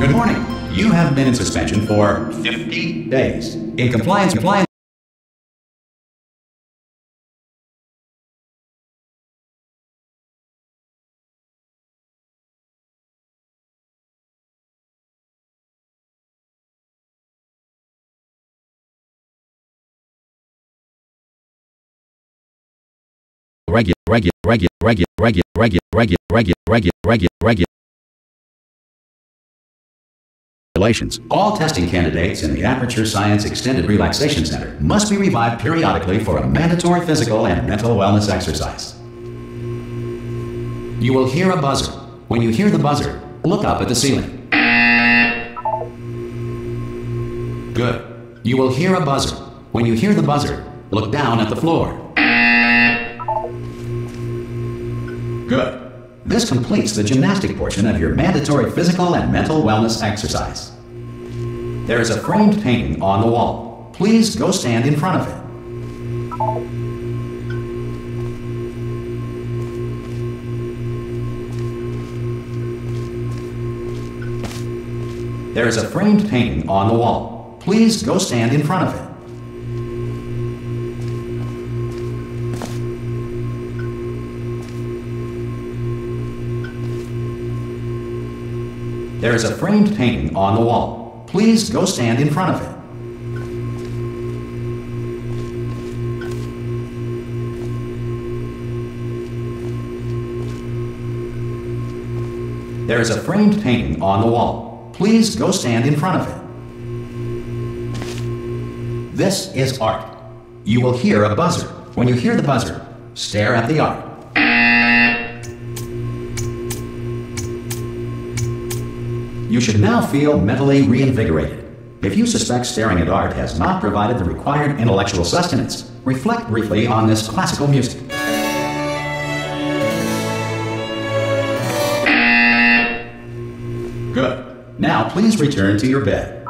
Good morning. You have been in suspension for 50 days. In compliance. Regulations. All testing candidates in the Aperture Science Extended Relaxation Center must be revived periodically for a mandatory physical and mental wellness exercise. You will hear a buzzer. When you hear the buzzer, look up at the ceiling. Good. You will hear a buzzer. When you hear the buzzer, look down at the floor. Good. This completes the gymnastic portion of your mandatory physical and mental wellness exercise. There is a framed painting on the wall. Please go stand in front of it. There is a framed painting on the wall. Please go stand in front of it. There is a framed painting on the wall. Please go stand in front of it. There is a framed painting on the wall. Please go stand in front of it. This is art. You will hear a buzzer. When you hear the buzzer, stare at the art. You should now feel mentally reinvigorated. If you suspect staring at art has not provided the required intellectual sustenance, reflect briefly on this classical music. Good. Now please return to your bed.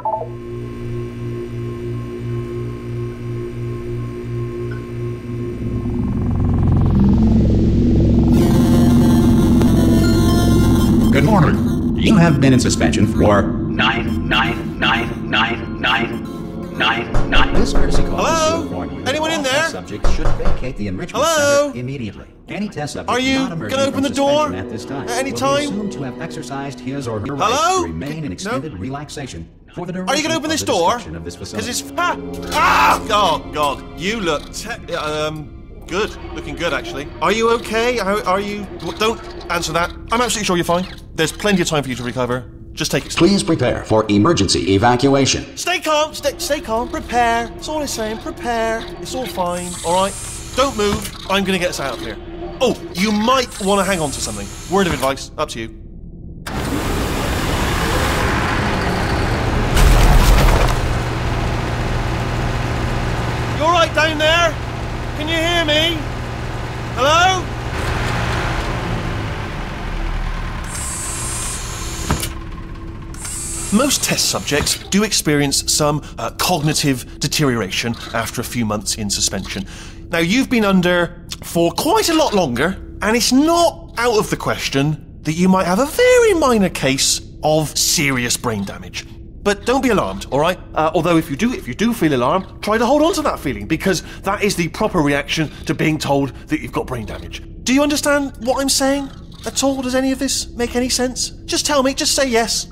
Good morning. You have been in suspension for 9999999. This courtesy call. Hello? Anyone in there? Subject should vacate the enrichment Hello? center immediately. Any test subject Are you not emerging gonna open from the door suspension at this time at any will time? be assumed to have exercised his or her Hello? right to remain in extended relaxation for the duration Are you going to open this of the door? destruction of this Because facility. it's oh God, you look good, looking good actually. Are you okay? Are you? Don't answer that. I'm absolutely sure you're fine. There's plenty of time for you to recover. Just take it. Please prepare for emergency evacuation. Stay calm. Stay calm. Prepare. That's all I'm saying. Prepare. It's all fine. All right. Don't move. I'm going to get us out of here. Oh, you might want to hang on to something. Word of advice. Up to you. You all right down there? Can you hear me? Hello? Most test subjects do experience some cognitive deterioration after a few months in suspension. Now, you've been under for quite a lot longer, and it's not out of the question that you might have a very minor case of serious brain damage. But don't be alarmed, all right? Although if you do feel alarmed, try to hold on to that feeling, because that is the proper reaction to being told that you've got brain damage. Do you understand what I'm saying at all? Does any of this make any sense? Just tell me, just say yes.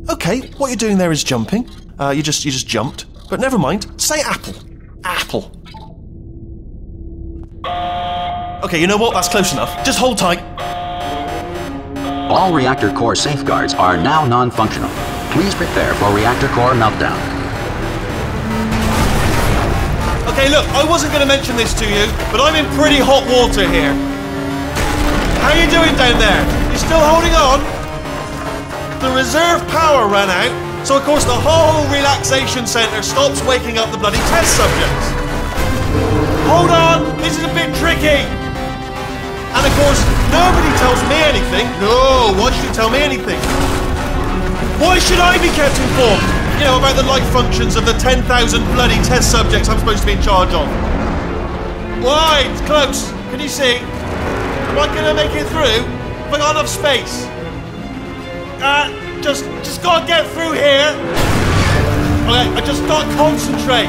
Okay, what you're doing there is jumping. You just jumped. But never mind. Say apple. Apple. Okay, you know what? That's close enough. Just hold tight. All reactor core safeguards are now non-functional. Please prepare for reactor core meltdown. Okay, look, I wasn't going to mention this to you, but I'm in pretty hot water here. How you doing down there? You still holding on? The reserve power ran out, so of course the whole relaxation centre stops waking up the bloody test subjects. Hold on, this is a bit tricky. And of course, nobody tells me anything. No, why should you tell me anything? Why should I be kept informed? You know, about the life functions of the 10,000 bloody test subjects I'm supposed to be in charge of. Why? It's close. Can you see? Am I going to make it through? Have I got enough space? Just gotta get through here. Okay, I just gotta concentrate.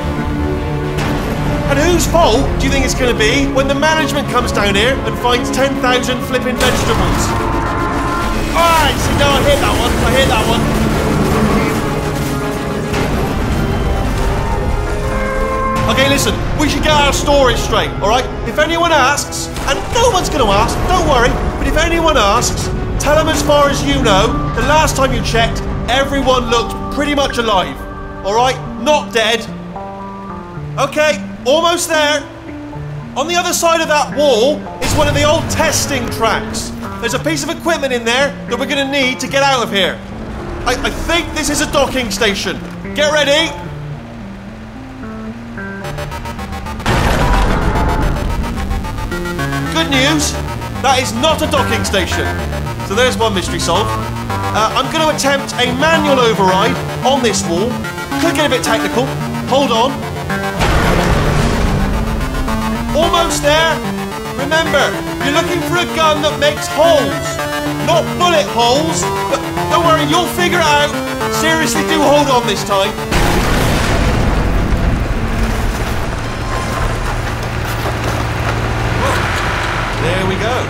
And whose fault do you think it's gonna be when the management comes down here and finds 10,000 flipping vegetables? Alright, see, no, I hit that one. I hit that one. Okay, listen, we should get our stories straight, alright? If anyone asks, and no one's gonna ask, don't worry, but if anyone asks, tell them as far as you know, the last time you checked, everyone looked pretty much alive. Alright? Not dead. Okay, almost there. On the other side of that wall is one of the old testing tracks. There's a piece of equipment in there that we're gonna need to get out of here. I think this is a docking station. Get ready. Good news, that is not a docking station. So there's one mystery solved. I'm going to attempt a manual override on this wall. Could get a bit technical. Hold on. Almost there. Remember, you're looking for a gun that makes holes. Not bullet holes. But don't worry, you'll figure it out. Seriously, do hold on this time. There we go.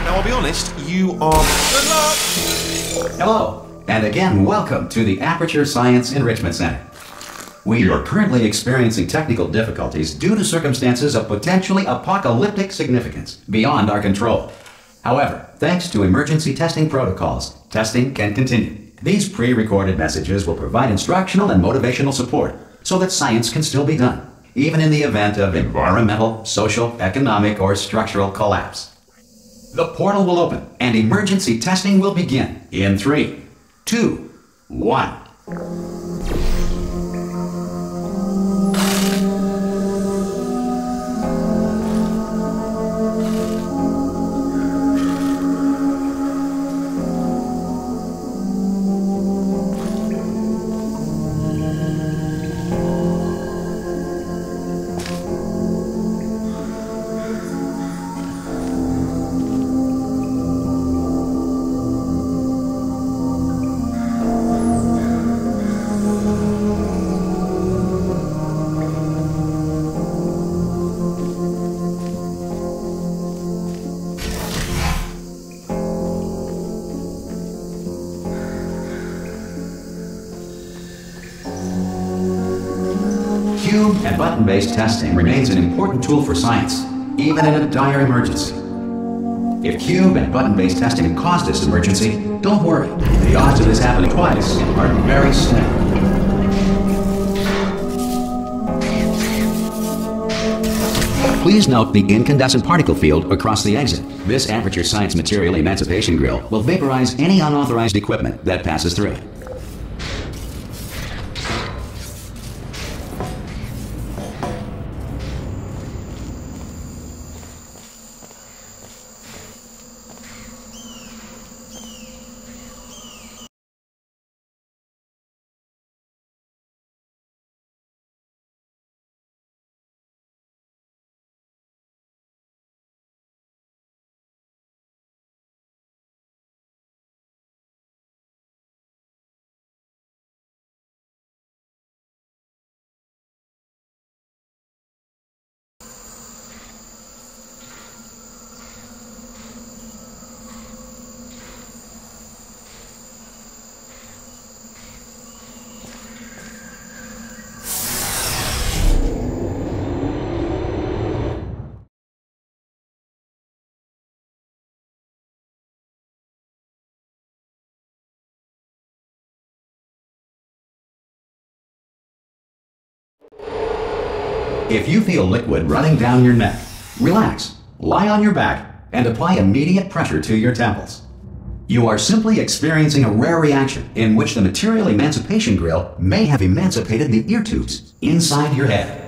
Now, I'll be honest, you are... Good luck! Hello, and again, welcome to the Aperture Science Enrichment Center. We are currently experiencing technical difficulties due to circumstances of potentially apocalyptic significance beyond our control. However, thanks to emergency testing protocols, testing can continue. These pre-recorded messages will provide instructional and motivational support so that science can still be done, even in the event of environmental, social, economic, or structural collapse. The portal will open, and emergency testing will begin in 3, 2, 1. Cube and button-based testing remains an important tool for science, even in a dire emergency. If cube and button-based testing caused this emergency, don't worry. The odds of this happening twice are very slim. Please note the incandescent particle field across the exit. This Aperture Science Material Emancipation Grill will vaporize any unauthorized equipment that passes through it. If you feel liquid running down your neck, relax, lie on your back, and apply immediate pressure to your temples. You are simply experiencing a rare reaction in which the material emancipation grill may have emancipated the ear tubes inside your head.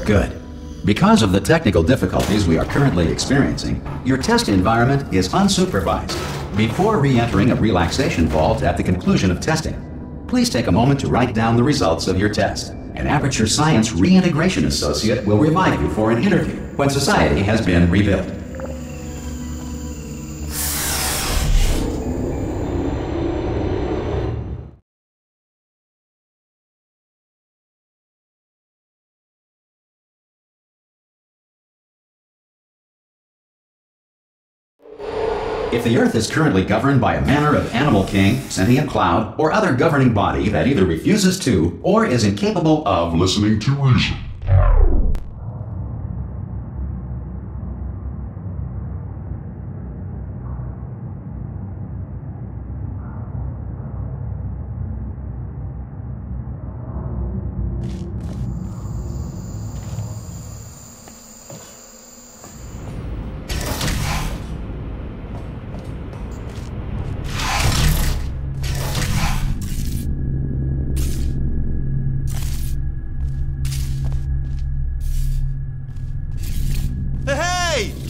Good. Because of the technical difficulties we are currently experiencing, your test environment is unsupervised. Before re-entering a relaxation vault at the conclusion of testing, please take a moment to write down the results of your test. An Aperture Science Reintegration Associate will revive you for an interview when society has been rebuilt. If the Earth is currently governed by a manner of animal king, sentient cloud, or other governing body that either refuses to or is incapable of listening to reason,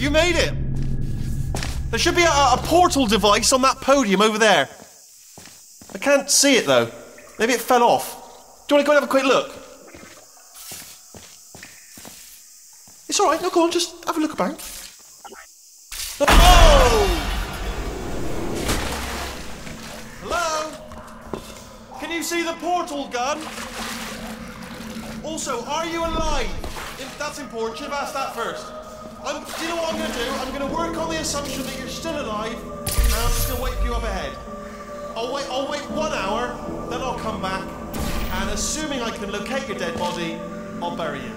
You made it! There should be a portal device on that podium over there. I can't see it though. Maybe it fell off. Do you want to go and have a quick look? It's alright, no, go on, just have a look about. Oh! Hello? Can you see the portal gun? Also, are you alive? That's important, should have asked that first. Do you know what I'm going to do? I'm going to work on the assumption that you're still alive, and I'm just going to wait for you up ahead. I'll wait 1 hour, then I'll come back, and assuming I can locate your dead body, I'll bury you.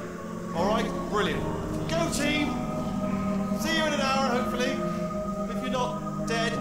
Alright? Brilliant. Go team! See you in an hour, hopefully. If you're not dead.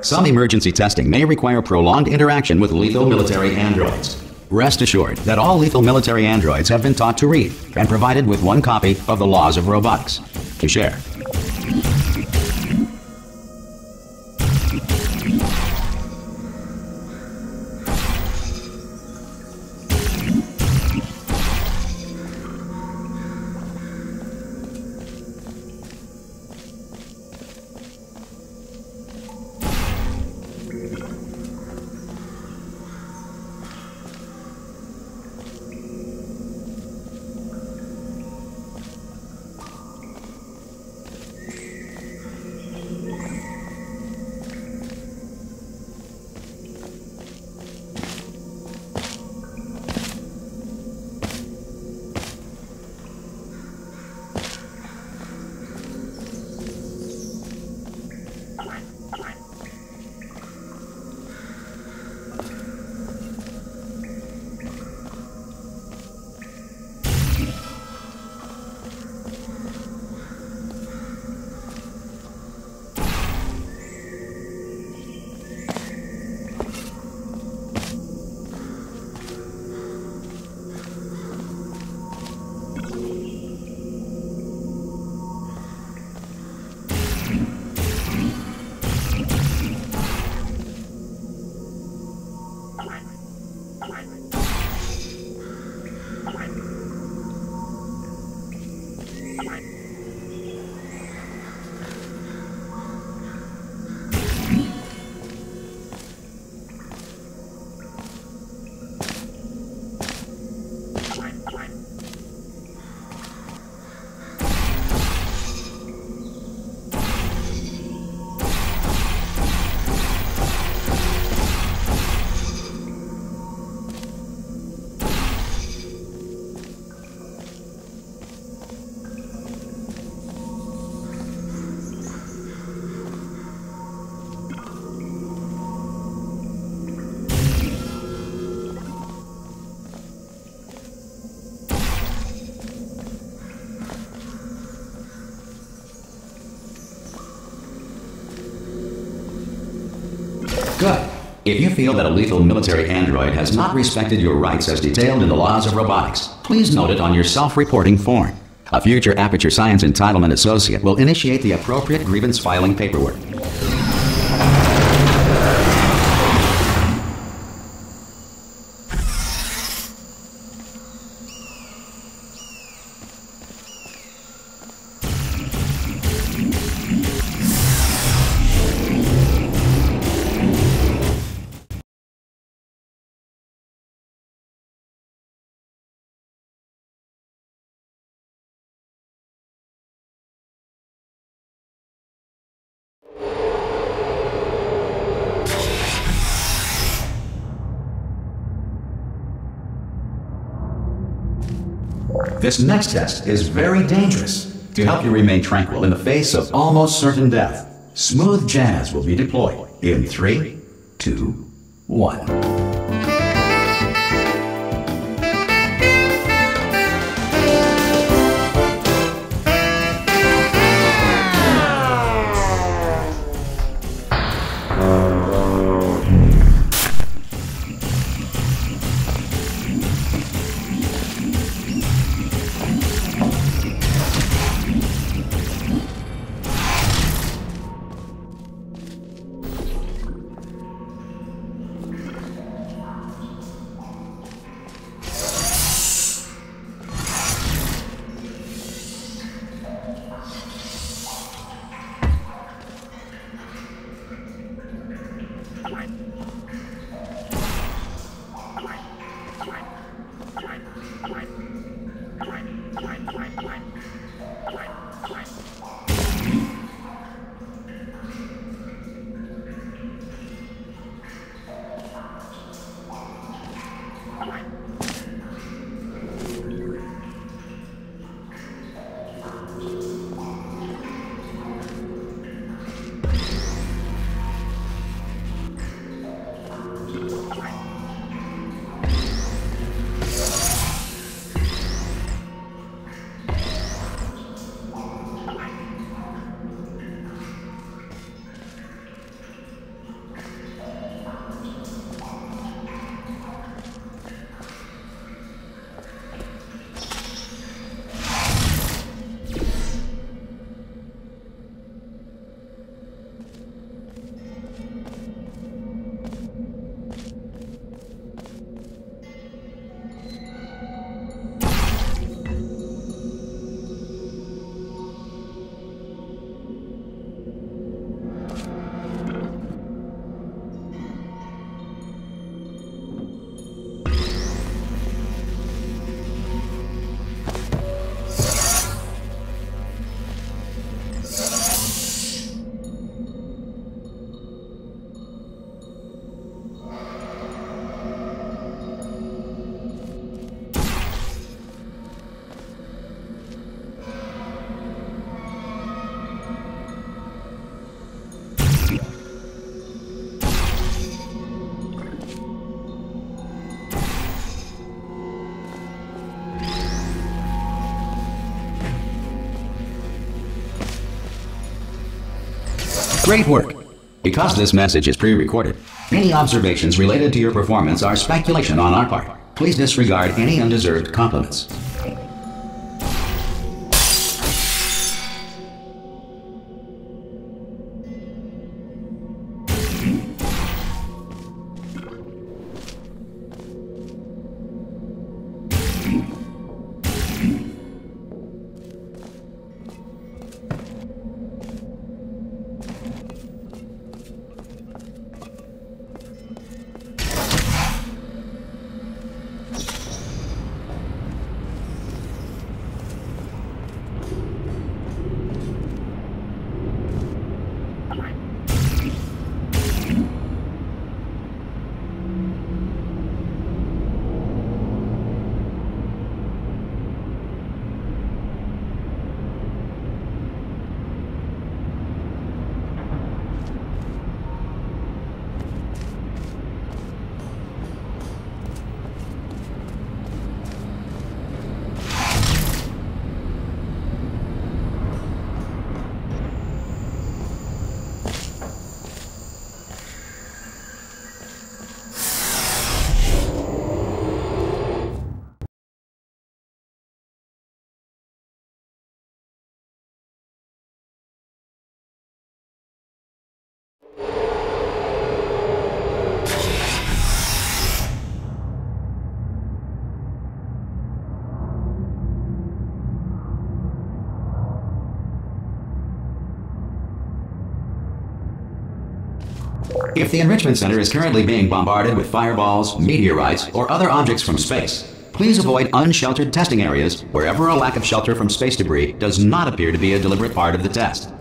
Some emergency testing may require prolonged interaction with lethal military androids. Rest assured that all lethal military androids have been taught to read and provided with 1 copy of the Laws of Robotics to share. Good. If you feel that a lethal military android has not respected your rights as detailed in the laws of robotics, please note it on your self-reporting form. A future Aperture Science Entitlement Associate will initiate the appropriate grievance filing paperwork. This next test is very dangerous. To help you remain tranquil in the face of almost certain death, smooth jazz will be deployed in 3, 2, 1. Great work! Because this message is pre-recorded, any observations related to your performance are speculation on our part. Please disregard any undeserved compliments. if the Enrichment Center is currently being bombarded with fireballs, meteorites, or other objects from space, please avoid unsheltered testing areas wherever a lack of shelter from space debris does not appear to be a deliberate part of the test.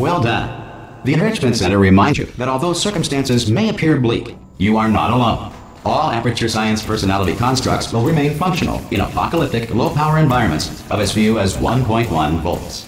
Well done. The Enrichment Center reminds you that although circumstances may appear bleak, you are not alone. All Aperture Science personality constructs will remain functional in apocalyptic, low-power environments of as few as 1.1 volts.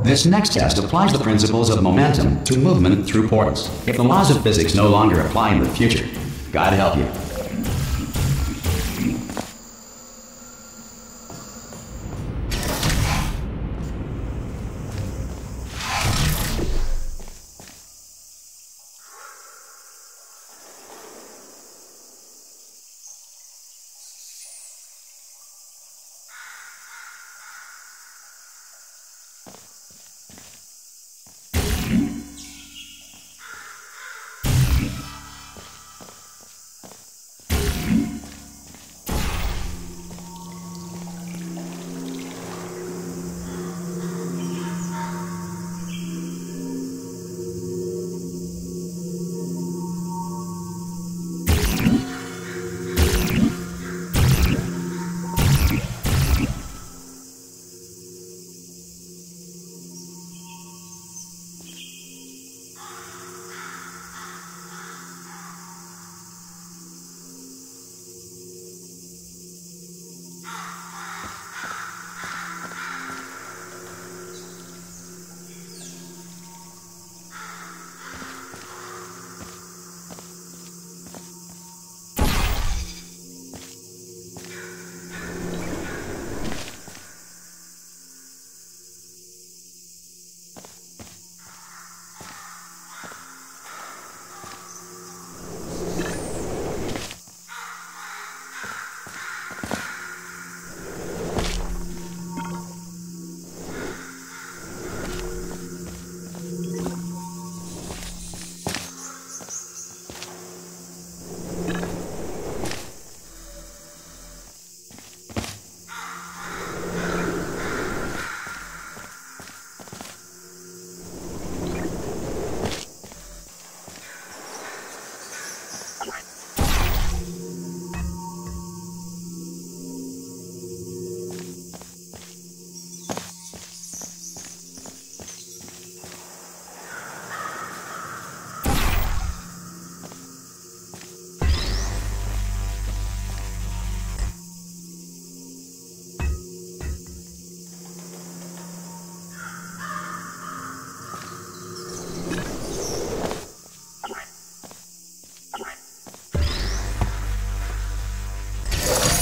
This next test applies the principles of momentum to movement through portals. If the laws of physics no longer apply in the future, God help you.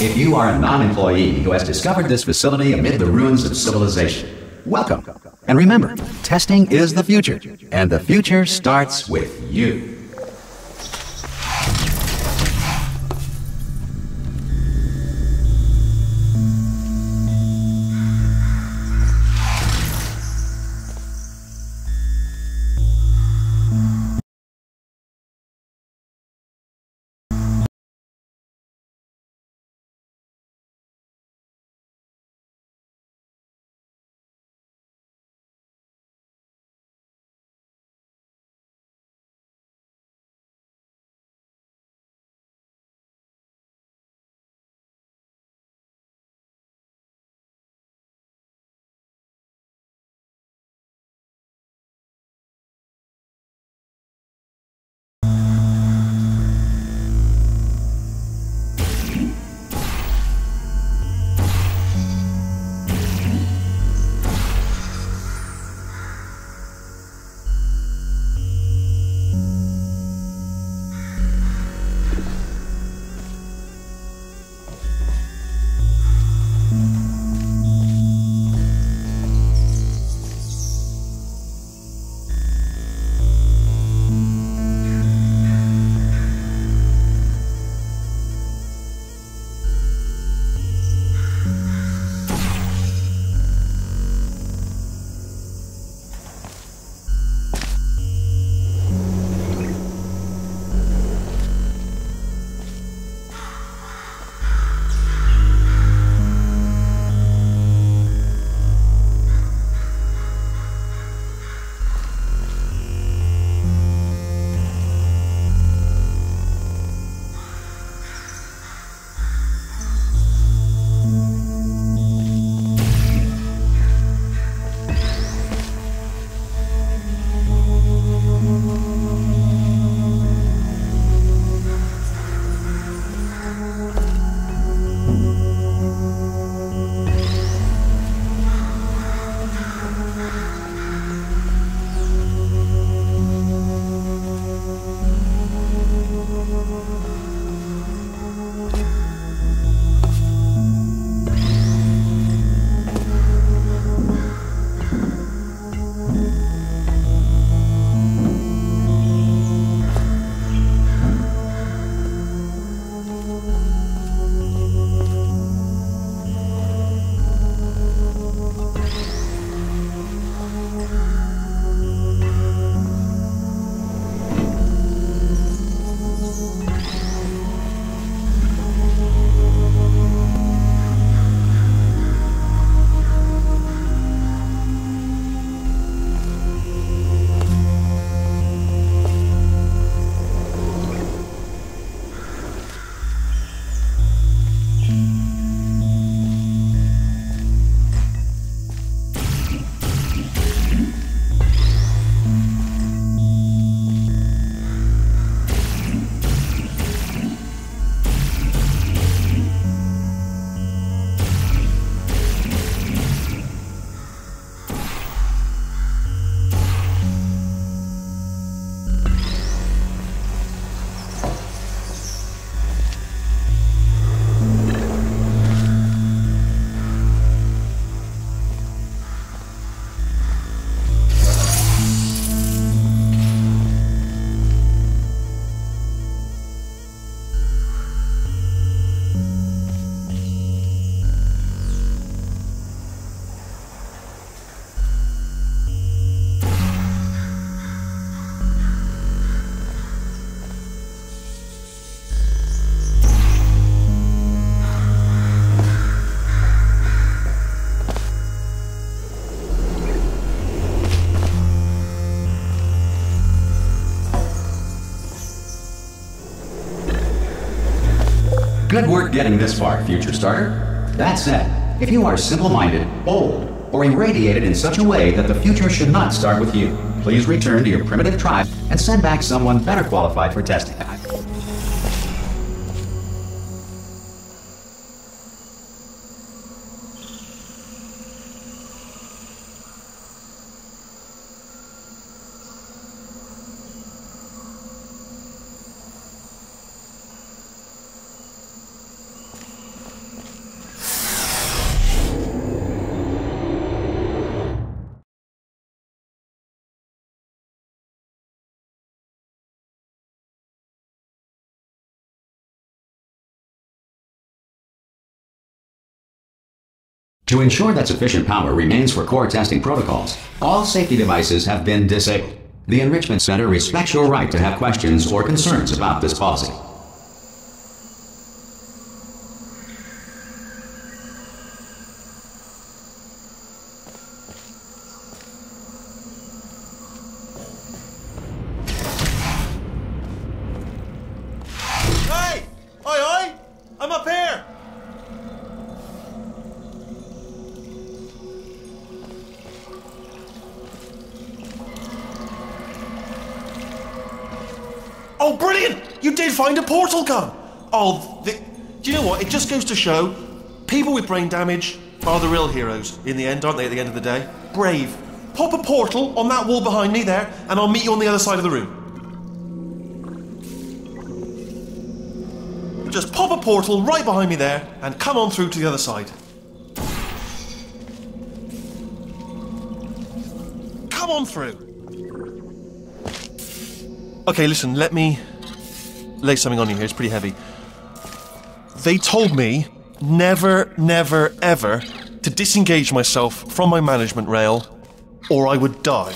If you are a non-employee who has discovered this facility amid the ruins of civilization, welcome. And remember, testing is the future, and the future starts with you. Good work getting this far, future starter. That said, if you are simple-minded, bold, or irradiated in such a way that the future should not start with you, please return to your primitive tribe and send back someone better qualified for testing. To ensure that sufficient power remains for core testing protocols, all safety devices have been disabled. The Enrichment Center respects your right to have questions or concerns about this policy. Hey! Oi, oi! I'm up here! Oh, brilliant! You did find a portal gun! Oh, do you know what? It just goes to show, people with brain damage are the real heroes in the end, aren't they, at the end of the day? Brave. Pop a portal on that wall behind me there, and I'll meet you on the other side of the room. Just pop a portal right behind me there, and come on through to the other side. Come on through. Okay, listen, let me lay something on you here. It's pretty heavy. They told me never, never, ever to disengage myself from my management rail or I would die.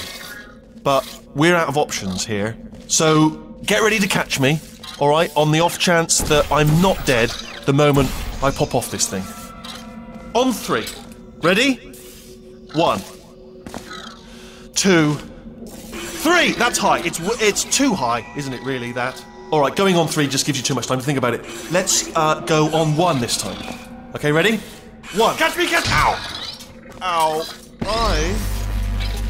But we're out of options here. So get ready to catch me, all right, on the off chance that I'm not dead the moment I pop off this thing. On 3. Ready? 1, 2, 3! That's high. It's too high, isn't it, really, that? All right, going on 3 just gives you too much time to think about it. Let's go on 1 this time. Okay, ready? 1. Catch me, catch... Ow! Ow. I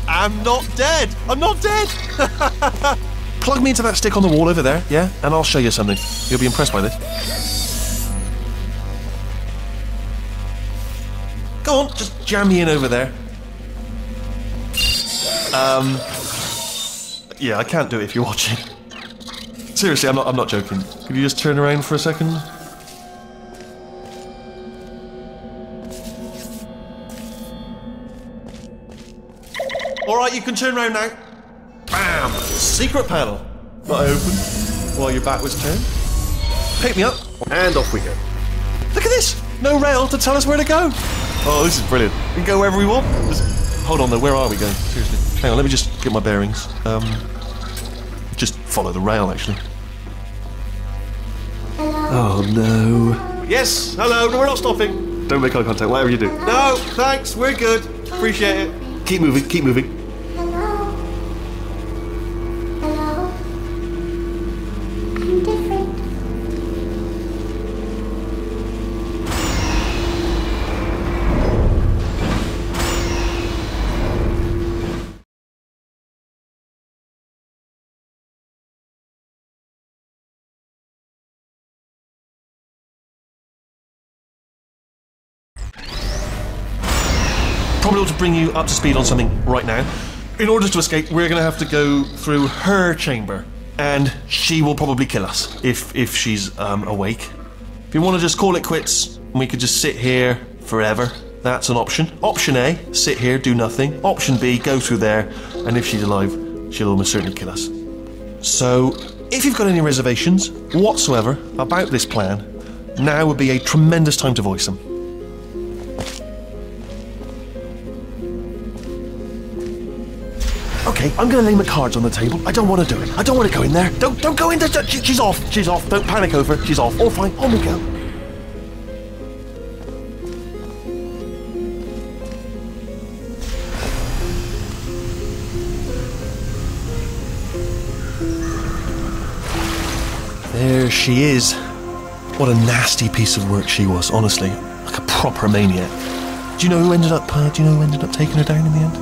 am not dead. I'm not dead! Plug me into that stick on the wall over there, yeah? And I'll show you something. You'll be impressed by this. Go on, just jam me in over there. Yeah, I can't do it if you're watching. Seriously, I'm not joking. Could you just turn around for a second? Alright, you can turn around now. Bam! Secret panel. Not open while your back was turned. Pick me up, and off we go. Look at this! No rail to tell us where to go. Oh, this is brilliant. We can go wherever we want. Just, hold on though, where are we going? Seriously. Hang on, let me just get my bearings. Just follow the rail, actually. Hello. Oh, no. Yes, hello, no, we're not stopping. Don't make eye contact, whatever you do. Hello. No, thanks, we're good. Appreciate it. Keep moving, keep moving. Hello. Hello. I'm different. Probably ought to bring you up to speed on something right now. In order to escape, we're going to have to go through her chamber, and she will probably kill us if she's awake. If you want to just call it quits, and we could just sit here forever, that's an option. Option A, sit here, do nothing. Option B, go through there, and if she's alive, she'll almost certainly kill us. So, if you've got any reservations whatsoever about this plan, now would be a tremendous time to voice them. Okay, I'm gonna lay my cards on the table. I don't want to do it. I don't want to go in there. Don't go in there. She's off. She's off. Don't panic over. She's off. All fine. On we go. There she is. What a nasty piece of work she was, honestly. Like a proper maniac. Do you know who ended up taking her down in the end?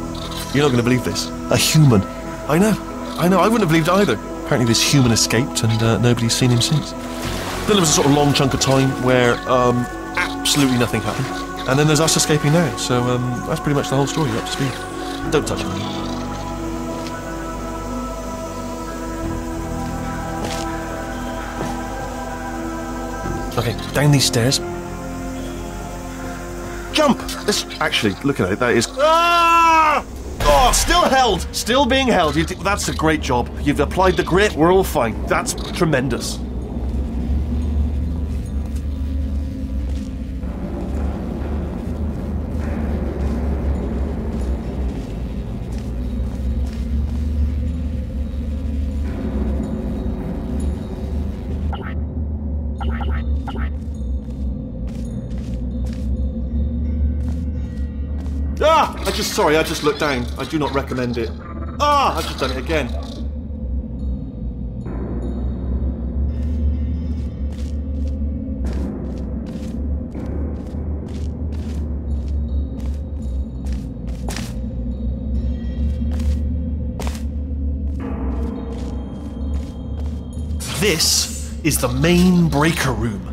You're not going to believe this. A human. I know, I wouldn't have believed either. Apparently this human escaped and nobody's seen him since. Then there was a sort of long chunk of time where absolutely nothing happened. And then there's us escaping now, so that's pretty much the whole story. You're up to speed. Don't touch it. Okay, down these stairs. Jump! Actually, look at it, that is... Ah! Oh, still held! Still being held. That's a great job. You've applied the grit, we're all fine. That's tremendous. I just looked down. I do not recommend it. I've just done it again. This is the main breaker room.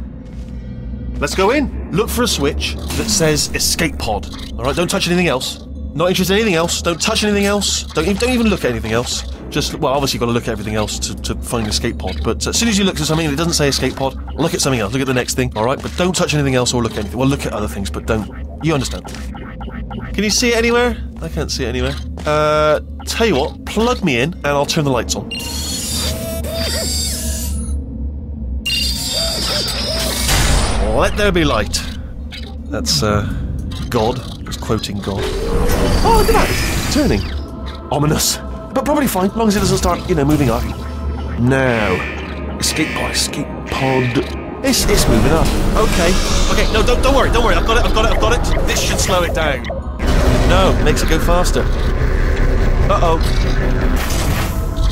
Let's go in. Look for a switch that says escape pod. Alright, don't touch anything else. Not interested in anything else. Don't touch anything else. Don't even look at anything else. Just, well, obviously you've got to look at everything else to find an escape pod. But as soon as you look at something and it doesn't say escape pod, look at something else. Look at the next thing, alright? But don't touch anything else or look at anything. Well, look at other things, but don't. You understand. Can you see it anywhere? I can't see it anywhere. Tell you what, plug me in and I'll turn the lights on. Let there be light. That's, God. Just quoting God. Oh, look at that! It's turning. Ominous. But probably fine, as long as it doesn't start, moving up. Now. Escape pod. It's moving up. Okay. No, don't worry. I've got it. This should slow it down. No, makes it go faster. Uh-oh.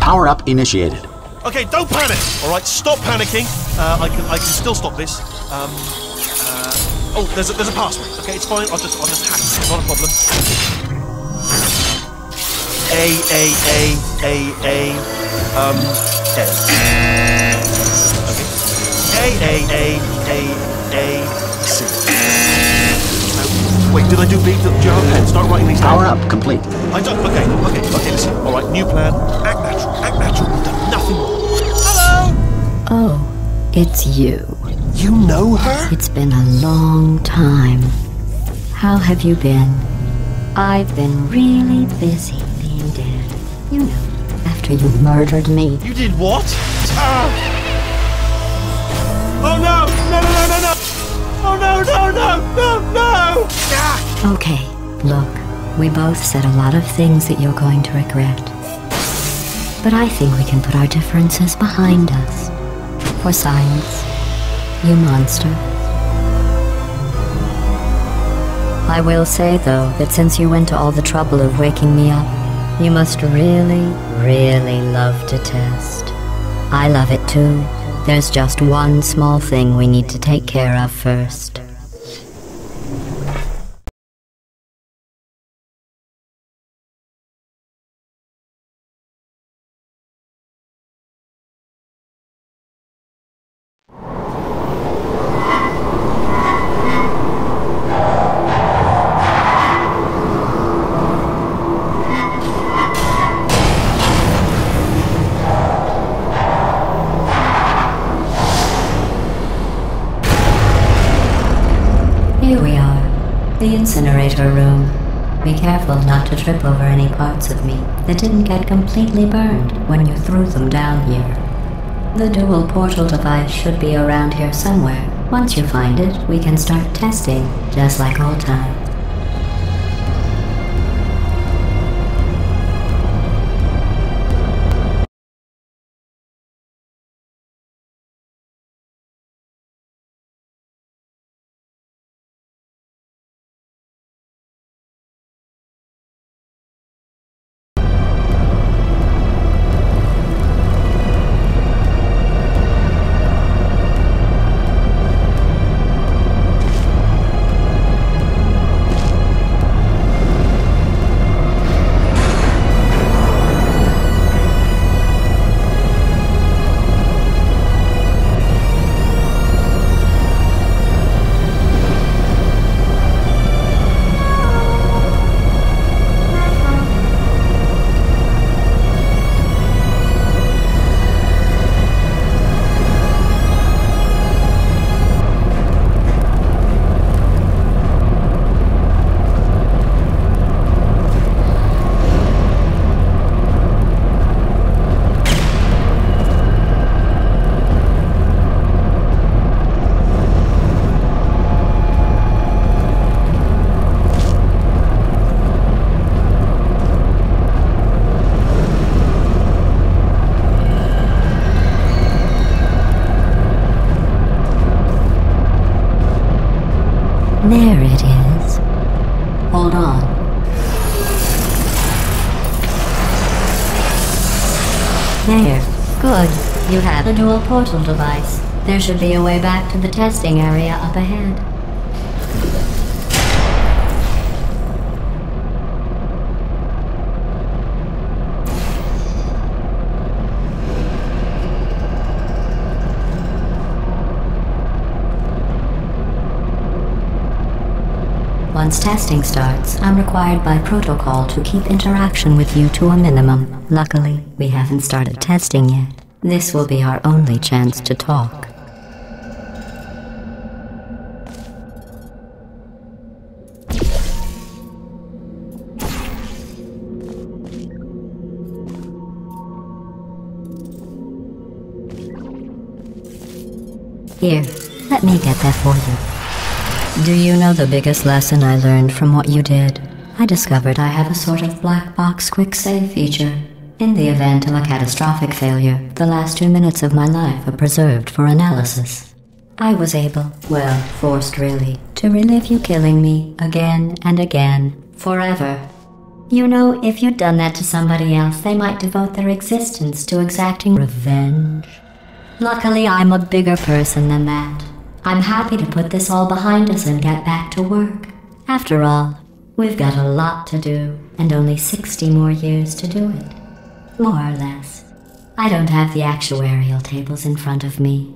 Power up initiated. Okay, don't panic! Alright, stop panicking. I can still stop this. Oh, there's a password. Okay, it's fine. I'll just hack it. It's not a problem. A. Okay. A. C. Wait, did I do B? Do you have a pen? Start writing these down. Power up complete. I don't. Okay, listen. Alright, new plan. Act natural. We've done nothing wrong. Hello! Oh, it's you. You know her? It's been a long time. How have you been? I've been really busy being dead. You know, after you murdered me. You did what? Oh no! No! Oh no! Okay, look, we both said a lot of things that you're going to regret. But I think we can put our differences behind us. For science. You monster. I will say, though, that since you went to all the trouble of waking me up, you must really, really love to test. I love it too. There's just one small thing we need to take care of first. Here we are, the incinerator room. Be careful not to trip over any parts of me that didn't get completely burned when you threw them down here. The dual portal device should be around here somewhere. Once you find it, we can start testing, just like old times. There. Good. You have the dual portal device. There should be a way back to the testing area up ahead. Once testing starts, I'm required by protocol to keep interaction with you to a minimum. Luckily, we haven't started testing yet. This will be our only chance to talk. Here, let me get that for you. Do you know the biggest lesson I learned from what you did? I discovered I have a sort of black box quick save feature. In the event of a catastrophic failure, the last 2 minutes of my life are preserved for analysis. I was able, well, forced really, to relive you killing me again and again, forever. You know, if you'd done that to somebody else, they might devote their existence to exacting revenge. Luckily, I'm a bigger person than that. I'm happy to put this all behind us and get back to work. After all, we've got a lot to do, and only 60 more years to do it. More or less. I don't have the actuarial tables in front of me.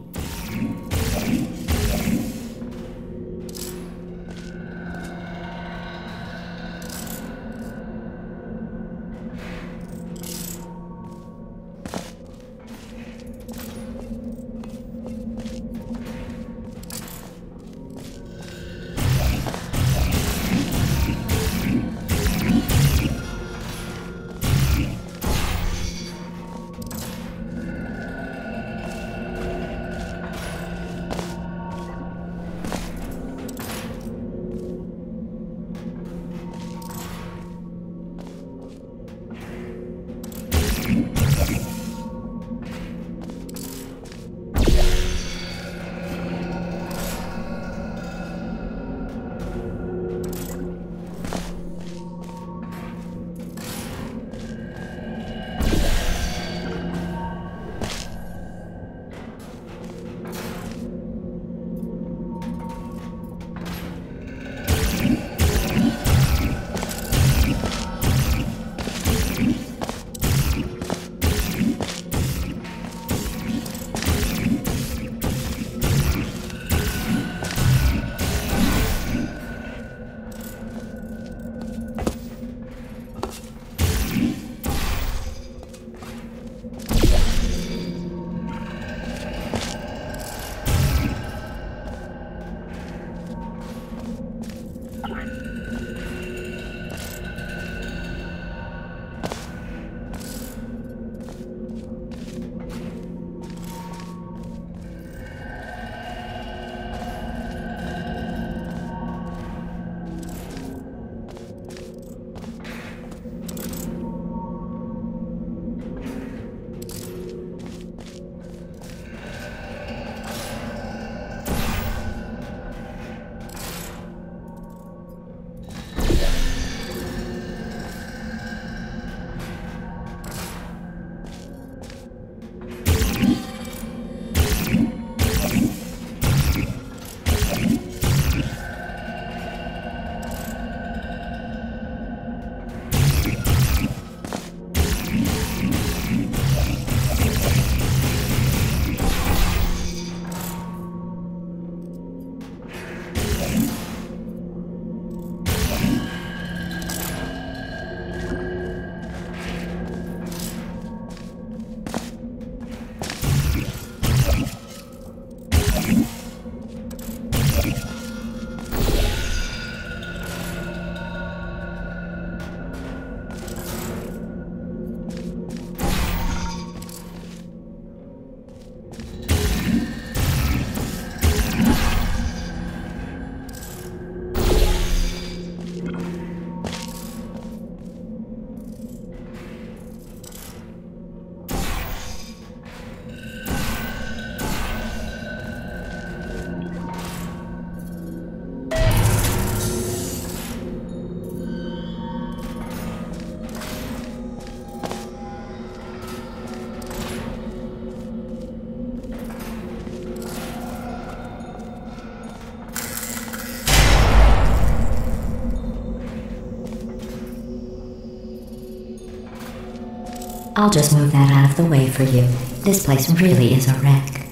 I'll just move that out of the way for you. This place really is a wreck.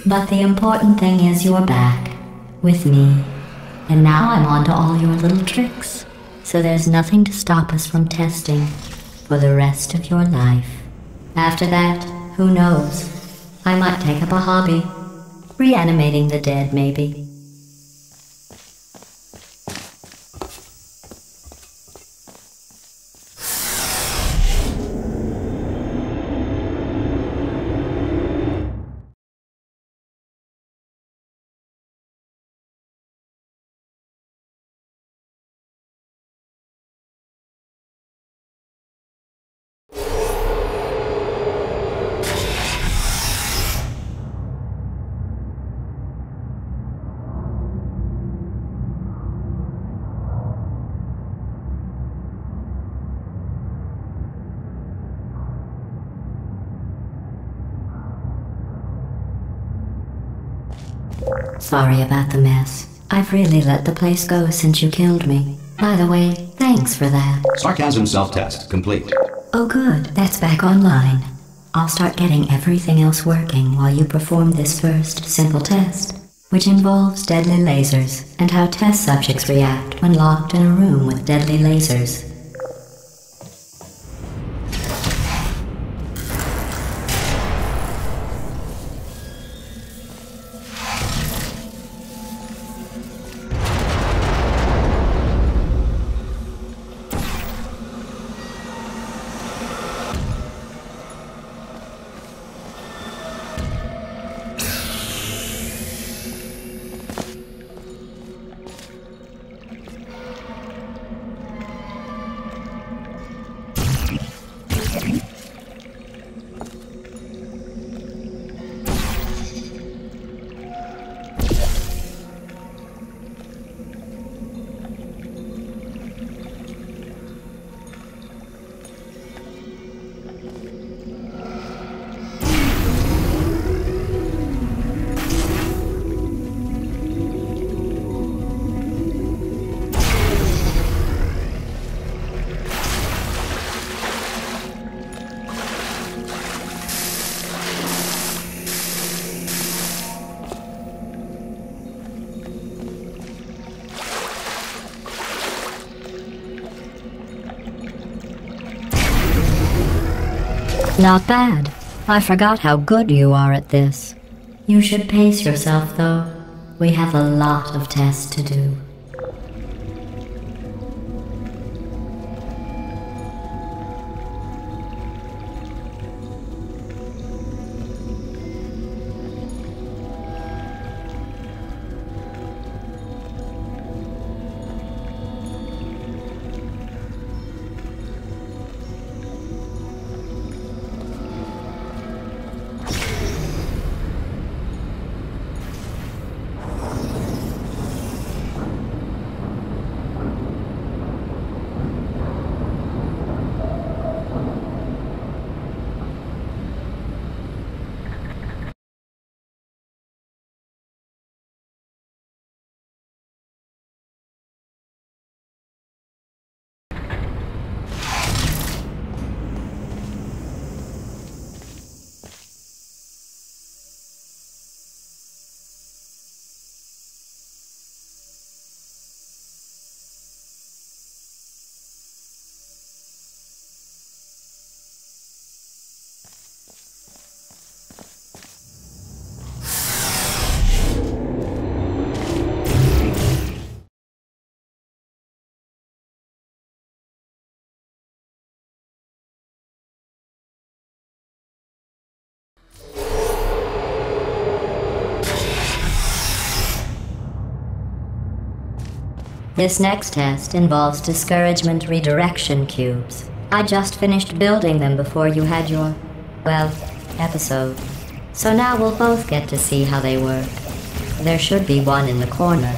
But the important thing is you're back. With me. And now I'm on to all your little tricks. So there's nothing to stop us from testing for the rest of your life. After that, who knows? I might take up a hobby. Reanimating the dead, maybe. Sorry about the mess. I've really let the place go since you killed me. By the way, thanks for that. Sarcasm self-test complete. Oh good, that's back online. I'll start getting everything else working while you perform this first simple test, which involves deadly lasers and how test subjects react when locked in a room with deadly lasers. Not bad. I forgot how good you are at this. You should pace yourself, though. We have a lot of tests to do. This next test involves discouragement redirection cubes. I just finished building them before you had your, well, episode. So now we'll both get to see how they work. There should be one in the corner.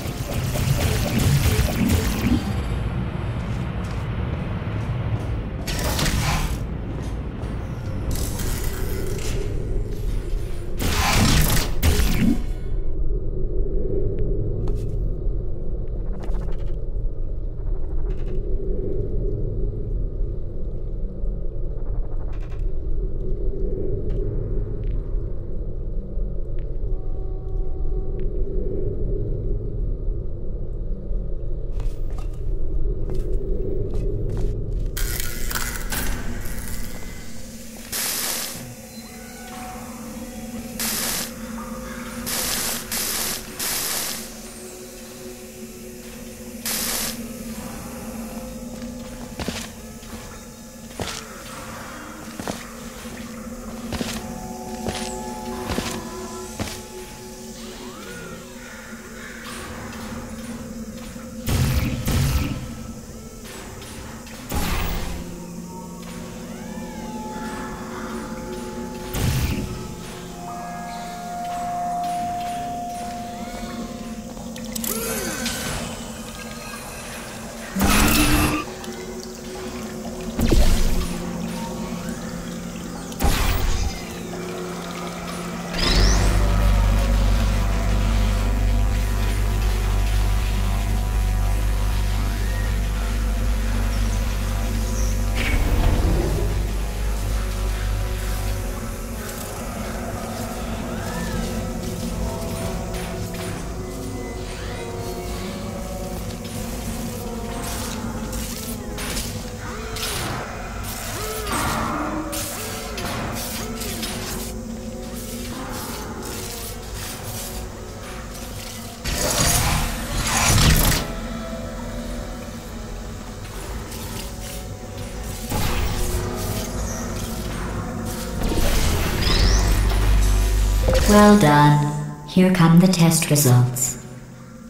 Well done. Here come the test results.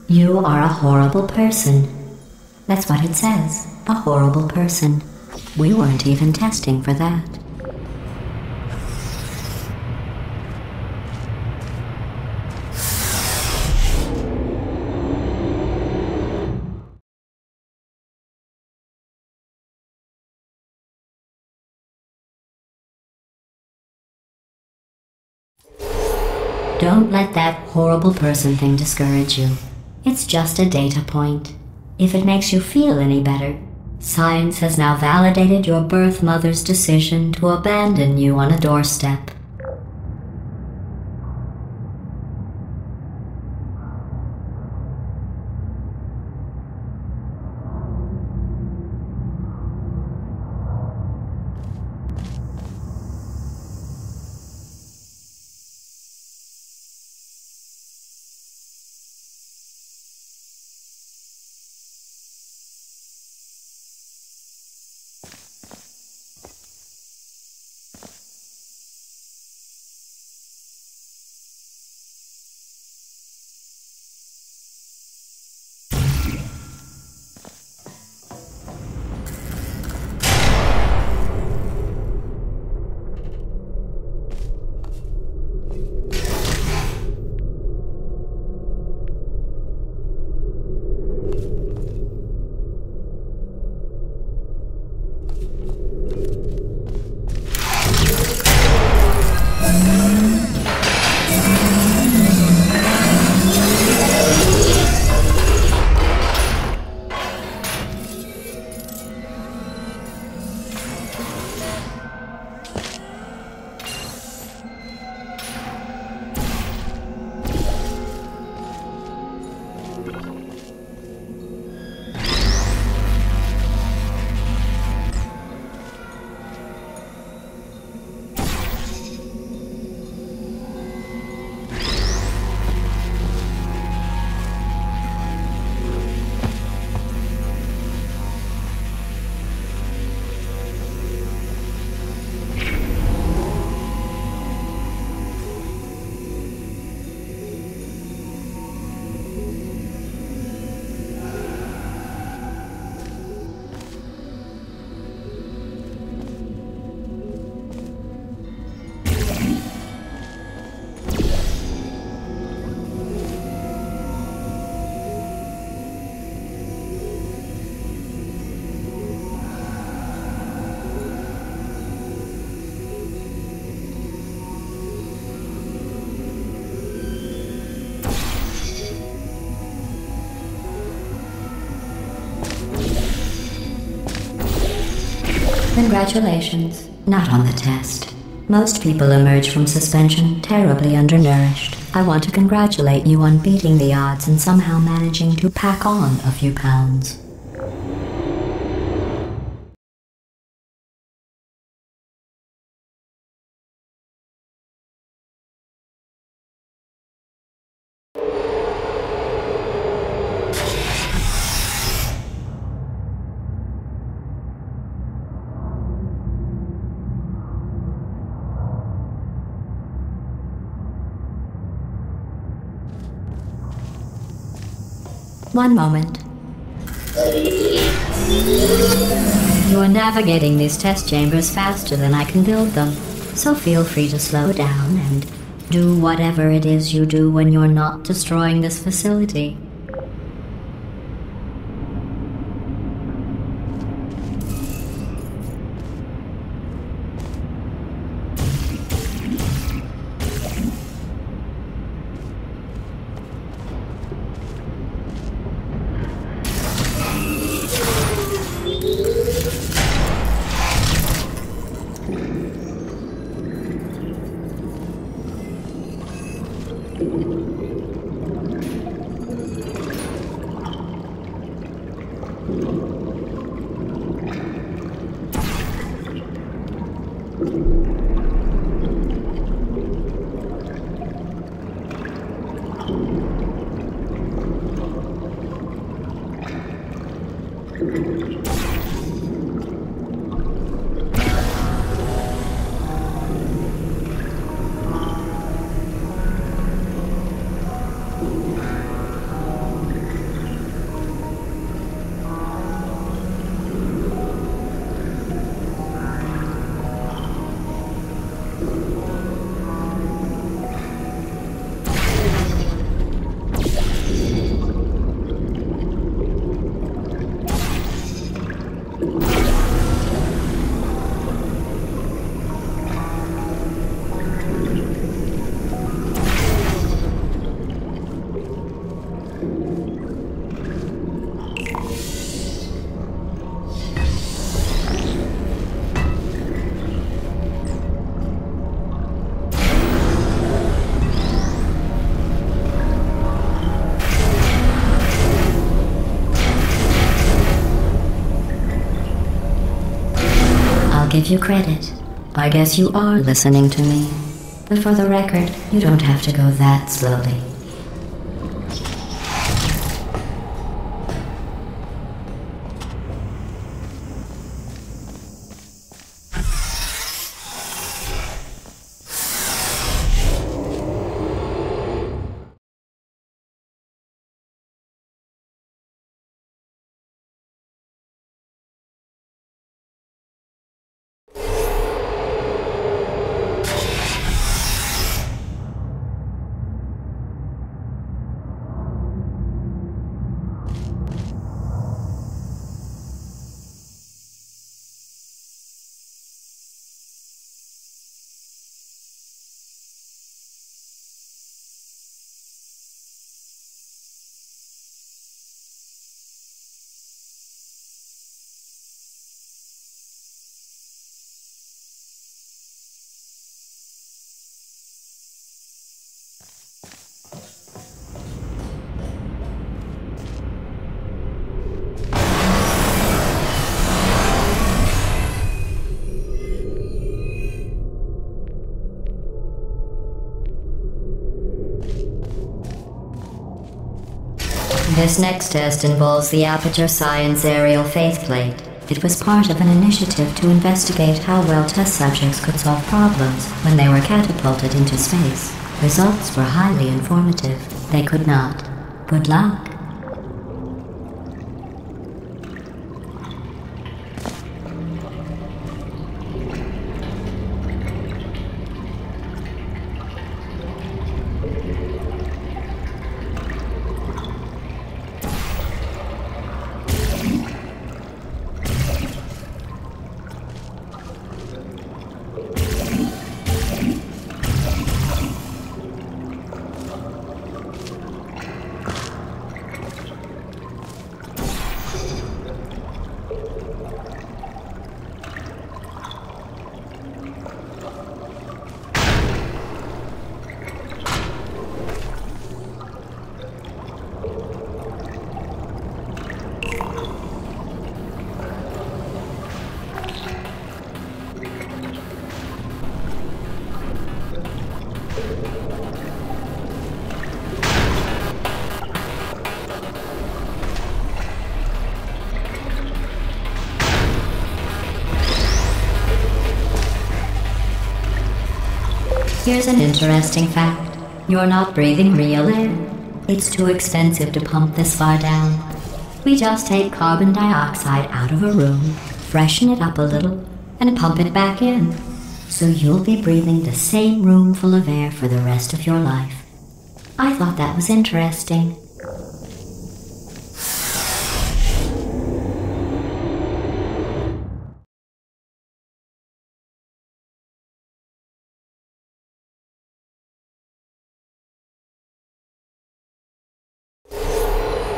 You are a horrible person. That's what it says. A horrible person. We weren't even testing for that. Don't let that horrible person thing discourage you. It's just a data point. If it makes you feel any better, science has now validated your birth mother's decision to abandon you on a doorstep. Congratulations. Not on the test. Most people emerge from suspension terribly undernourished. I want to congratulate you on beating the odds and somehow managing to pack on a few pounds. One moment. You are navigating these test chambers faster than I can build them, so feel free to slow down and do whatever it is you do when you're not destroying this facility. give you credit. I guess you are listening to me. But for the record, you don't have to go that slowly. This next test involves the Aperture Science Aerial Faceplate. It was part of an initiative to investigate how well test subjects could solve problems when they were catapulted into space. Results were highly informative. They could not. Good luck. Here's an interesting fact. You're not breathing real air. It's too expensive to pump this far down. We just take carbon dioxide out of a room, freshen it up a little, and pump it back in. So you'll be breathing the same room full of air for the rest of your life. I thought that was interesting.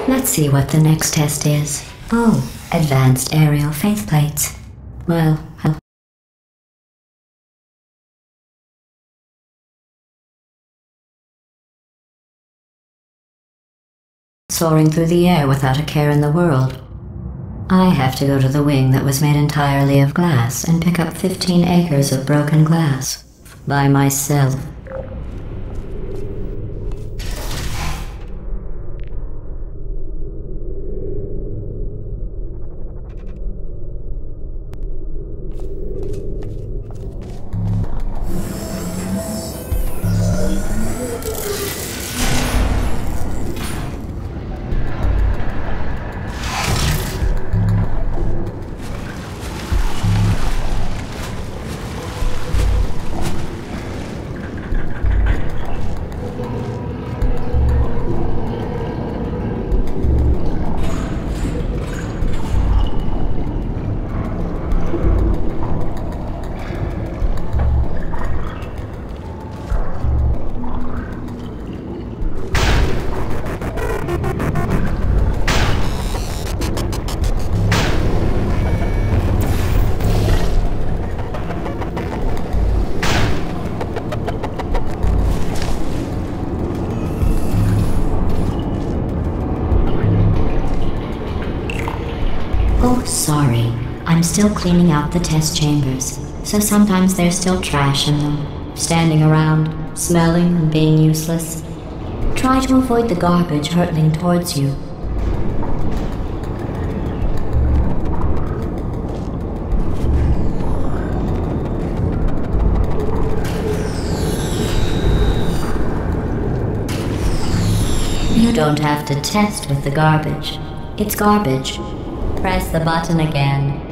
Let's see what the next test is. Oh, advanced aerial faceplates. Well, soaring through the air without a care in the world. I have to go to the wing that was made entirely of glass and pick up 15 acres of broken glass. By myself. I'm still cleaning out the test chambers, so sometimes there's still trash in them, standing around, smelling and being useless. Try to avoid the garbage hurtling towards you. You don't have to test with the garbage. It's garbage. Press the button again.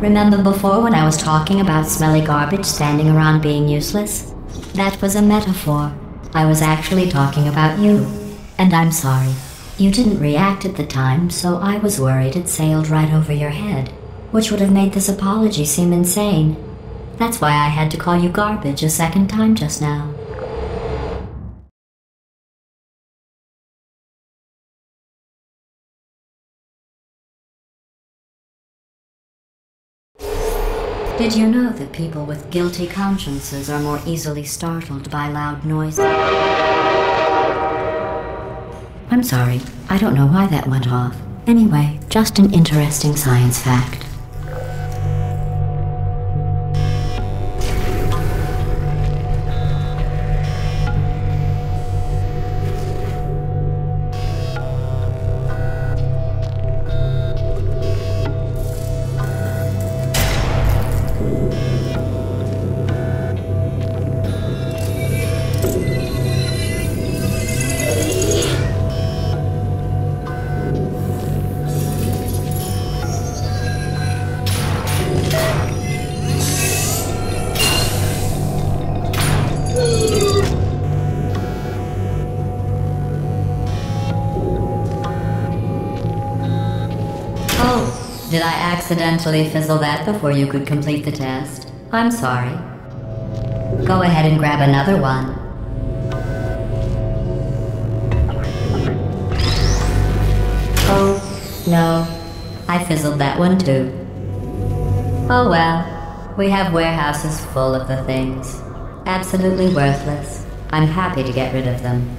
Remember before when I was talking about smelly garbage standing around being useless? That was a metaphor. I was actually talking about you. And I'm sorry. You didn't react at the time, so I was worried it sailed right over your head, which would have made this apology seem insane. That's why I had to call you garbage a second time just now. Did you know that people with guilty consciences are more easily startled by loud noises? I'm sorry, I don't know why that went off. Anyway, just an interesting science fact. Did I accidentally fizzle that before you could complete the test? I'm sorry. Go ahead and grab another one. Oh, no. I fizzled that one too. Oh well. We have warehouses full of the things. Absolutely worthless. I'm happy to get rid of them.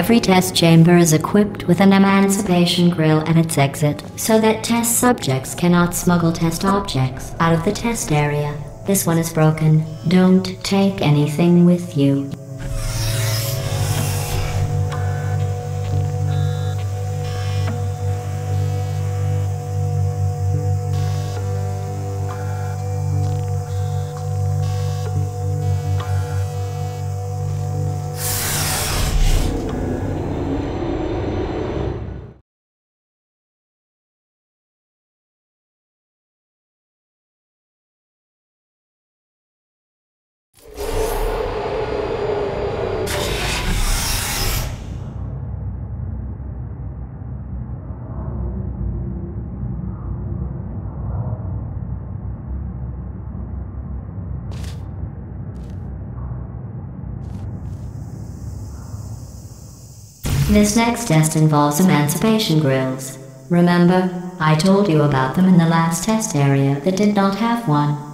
Every test chamber is equipped with an emancipation grill at its exit, so that test subjects cannot smuggle test objects out of the test area. This one is broken. Don't take anything with you. This next test involves emancipation grills. Remember, I told you about them in the last test area that did not have one.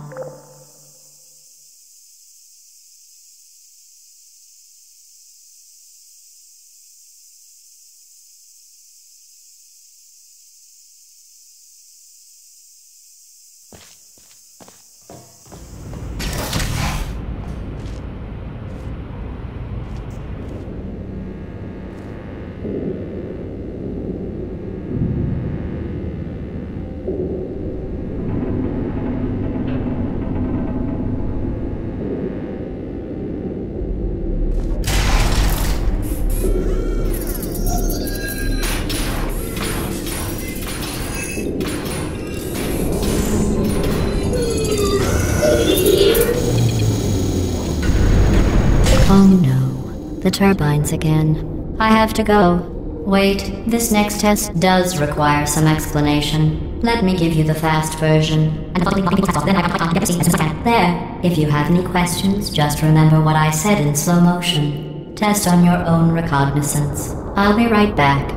Oh no, the turbines again. I have to go. Wait, this next test does require some explanation. Let me give you the fast version. There, if you have any questions, just remember what I said in slow motion. Test on your own recognizance. I'll be right back.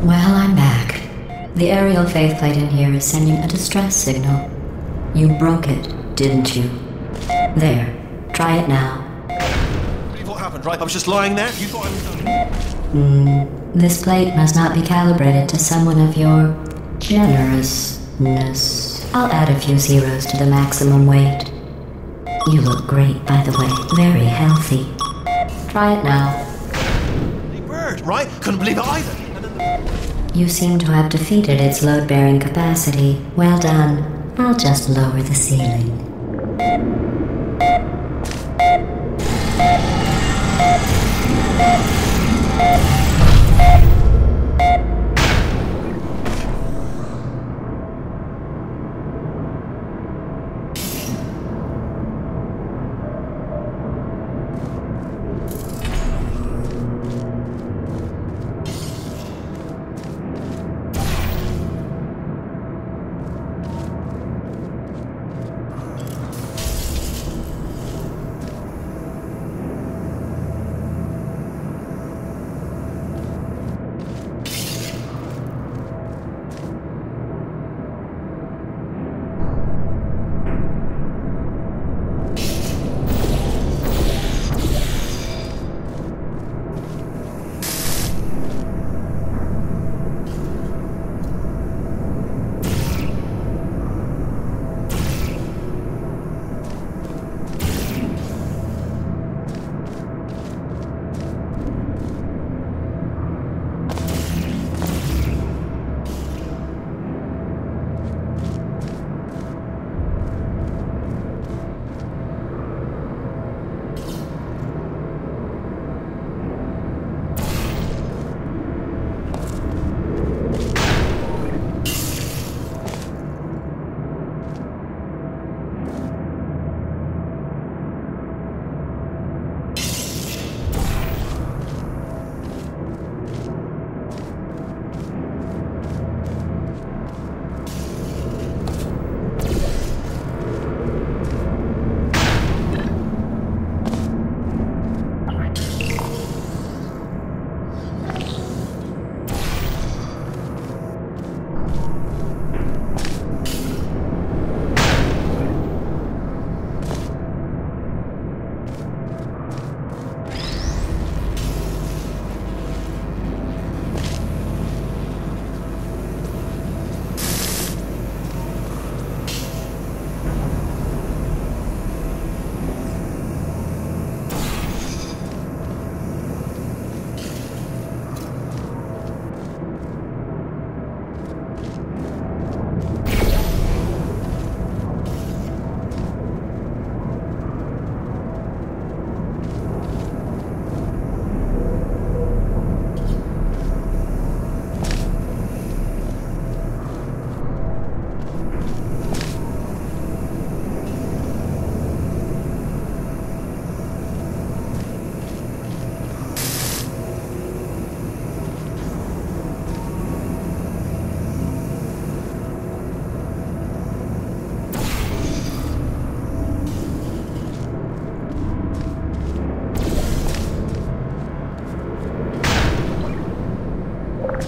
Well, I'm back. The aerial faceplate in here is sending a distress signal. You broke it, didn't you? There. Try it now. Believe what happened, right? I was just lying there. You thought I was done. This plate must not be calibrated to someone of your generousness. I'll add a few zeros to the maximum weight. You look great, by the way. Very healthy. Try it now. Bird, right? Couldn't believe it either. You seem to have defeated its load-bearing capacity. Well done. I'll just lower the ceiling.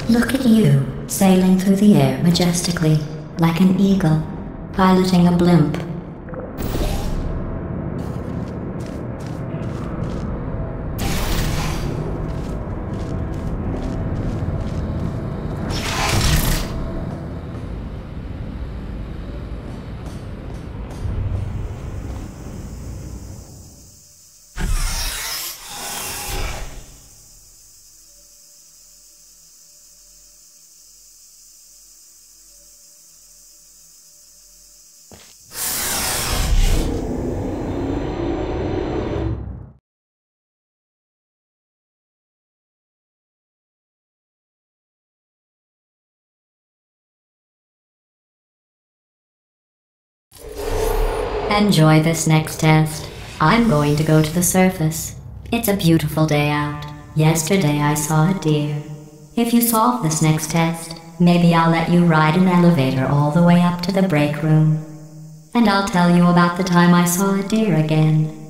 Look at you, sailing through the air majestically, like an eagle, piloting a blimp. Enjoy this next test. I'm going to go to the surface. It's a beautiful day out. Yesterday I saw a deer. If you solve this next test, maybe I'll let you ride an elevator all the way up to the break room. And I'll tell you about the time I saw a deer again.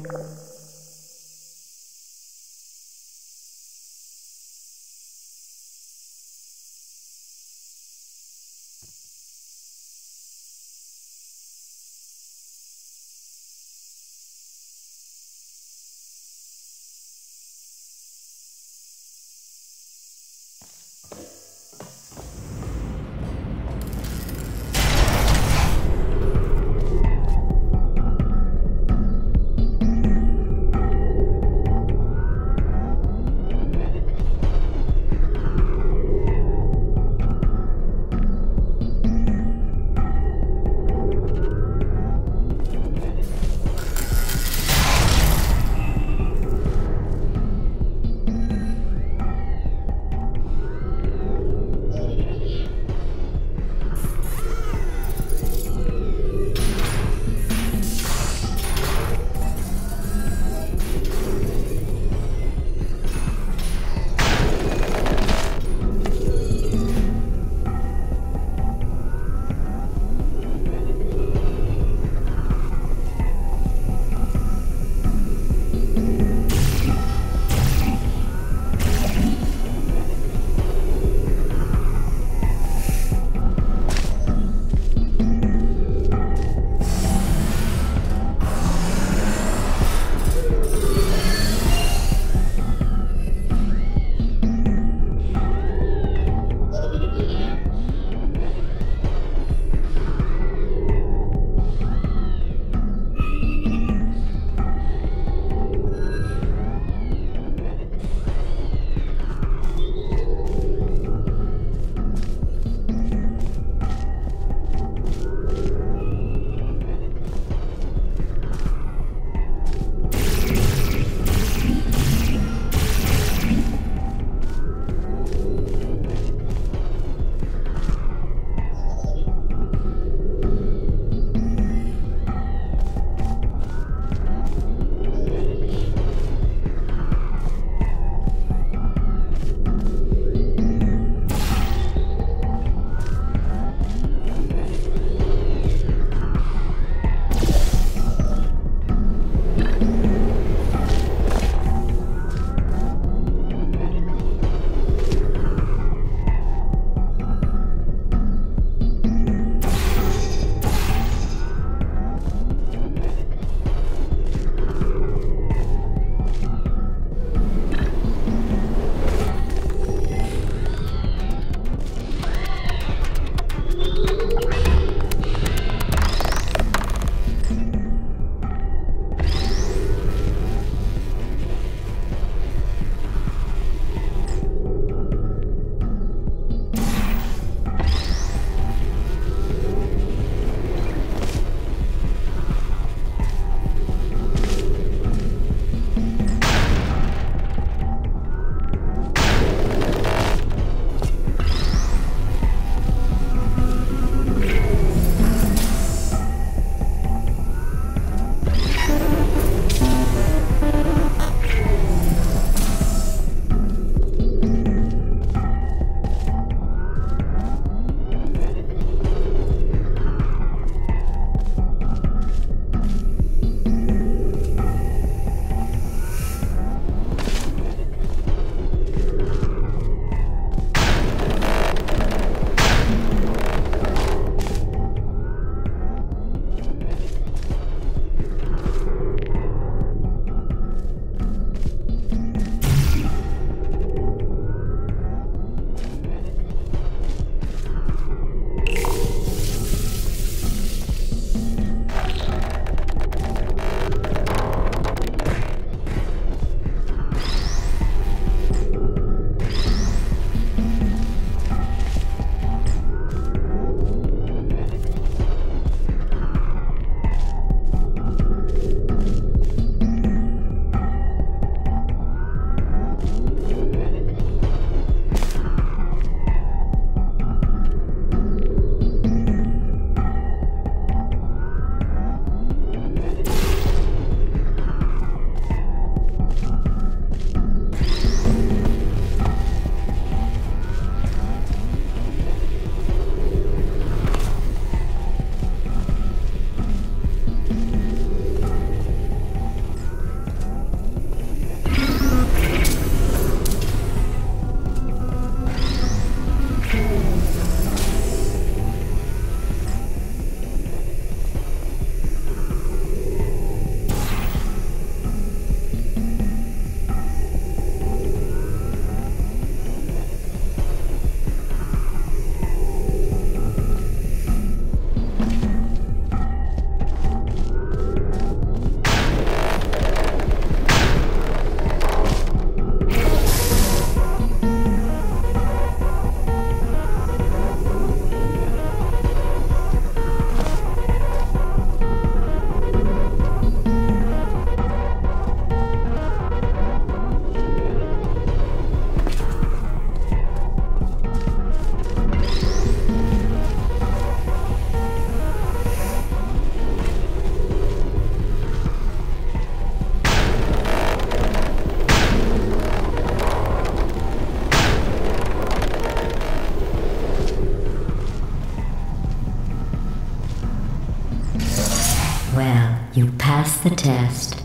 pass the test.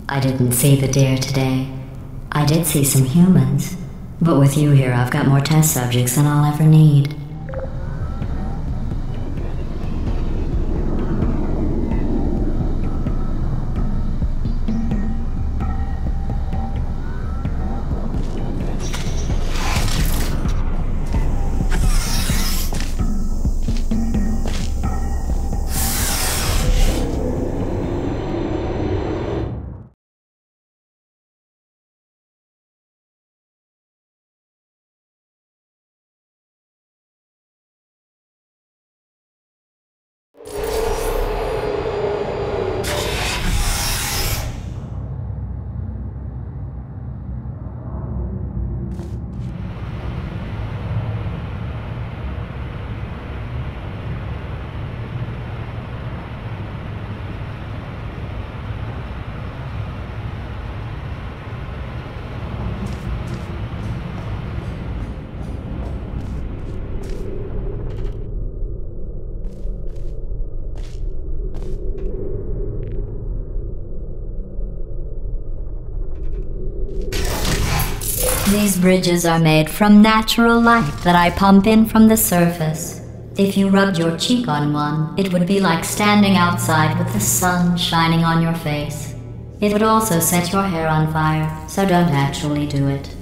I didn't see the deer today. I did see some humans, but with you here I've got more test subjects than I'll ever need. These bridges are made from natural light that I pump in from the surface. If you rubbed your cheek on one, it would be like standing outside with the sun shining on your face. It would also set your hair on fire, so don't actually do it.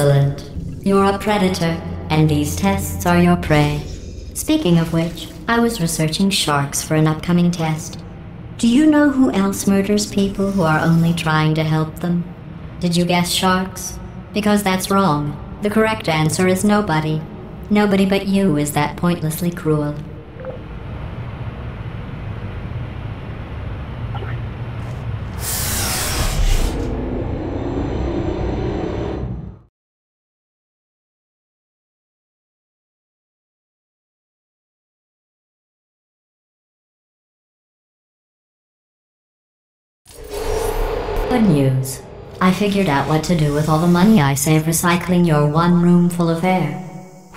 Excellent. You're a predator, and these tests are your prey. Speaking of which, I was researching sharks for an upcoming test. Do you know who else murders people who are only trying to help them? Did you guess sharks? Because that's wrong. The correct answer is nobody. Nobody but you is that pointlessly cruel. Good news. I figured out what to do with all the money I save recycling your one room full of air.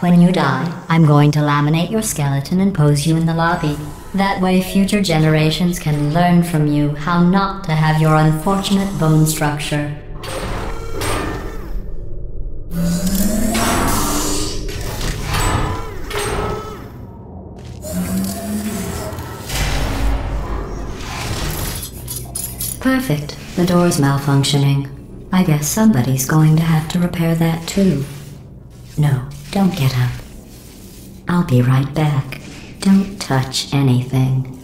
When you die, I'm going to laminate your skeleton and pose you in the lobby. That way future generations can learn from you how not to have your unfortunate bone structure. Perfect. The door's malfunctioning. I guess somebody's going to have to repair that too. No, don't get up. I'll be right back. Don't touch anything.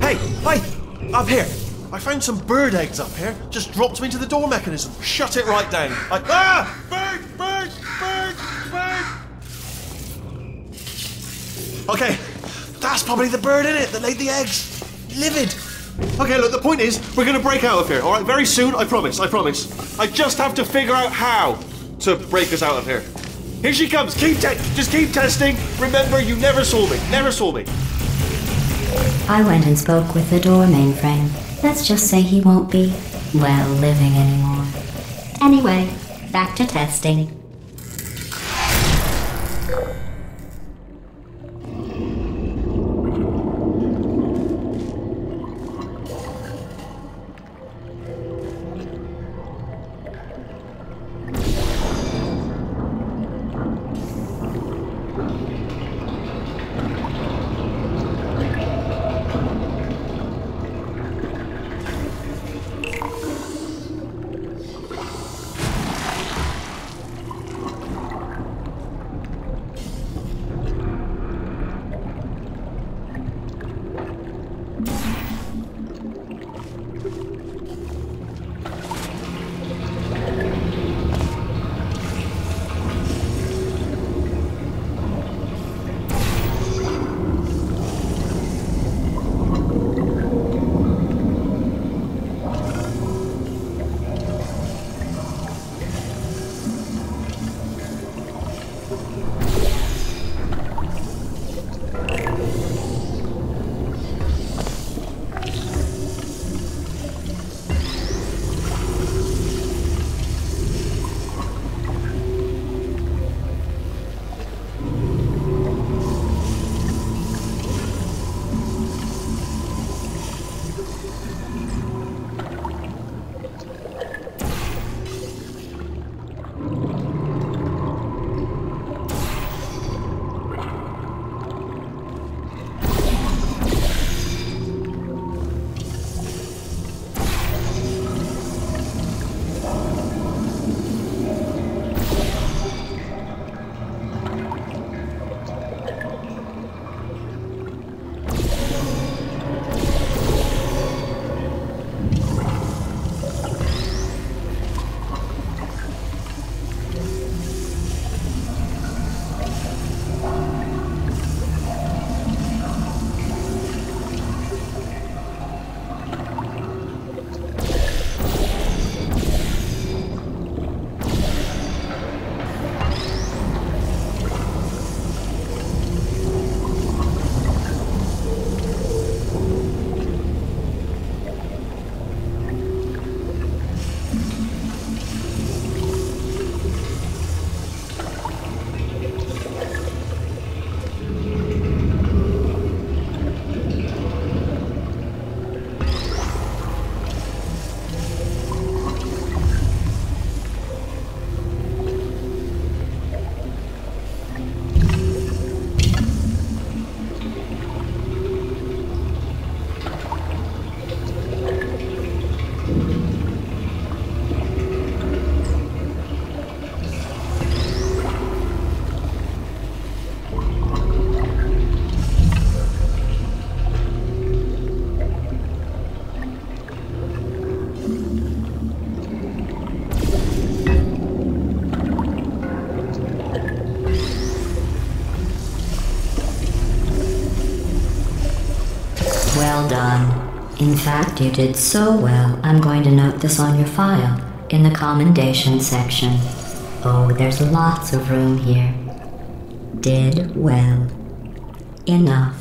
Hey! Up here! I found some bird eggs up here. Just dropped them into the door mechanism. Shut it right down. Bird! Okay, that's probably the bird in it that laid the eggs. Livid. Okay, look, the point is, we're going to break out of here, alright? Very soon, I promise. I just have to figure out how to break us out of here. Here she comes. Just keep testing. Remember, you never saw me. I went and spoke with the door mainframe. Let's just say he won't be, well, living anymore. Anyway, back to testing. Well done. In fact, you did so well, I'm going to note this on your file, in the commendation section. Oh, there's lots of room here. Did well. Enough.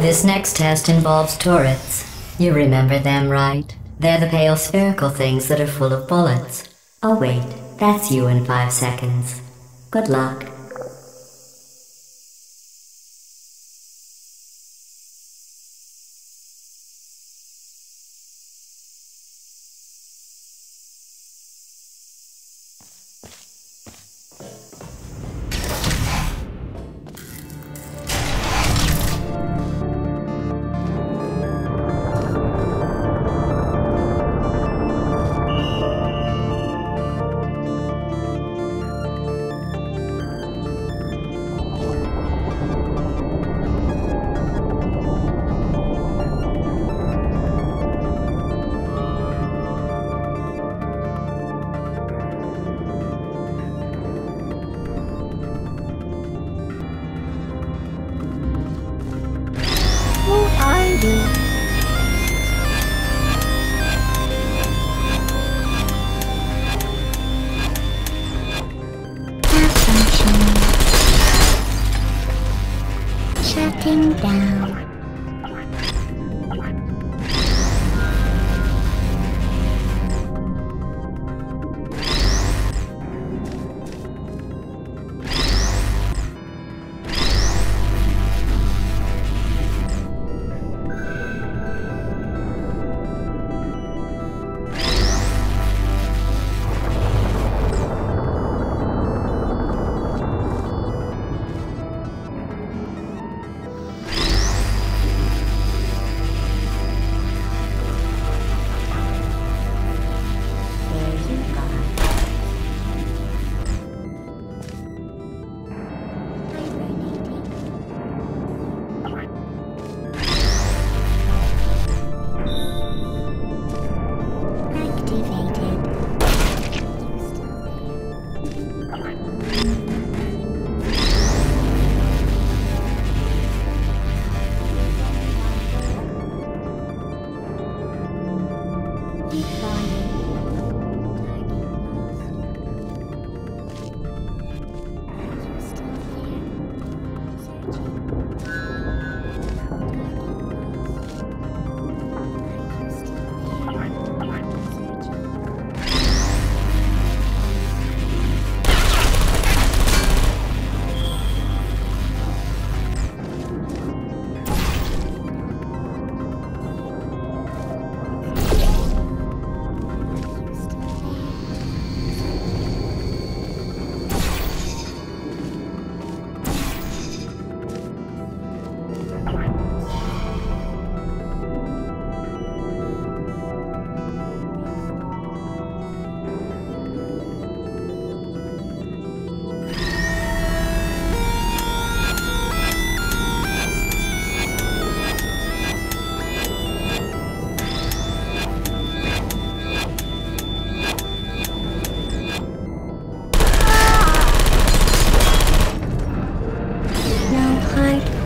This next test involves turrets. You remember them, right? They're the pale spherical things that are full of bullets. Oh wait, that's you in 5 seconds. Good luck. Shutting down.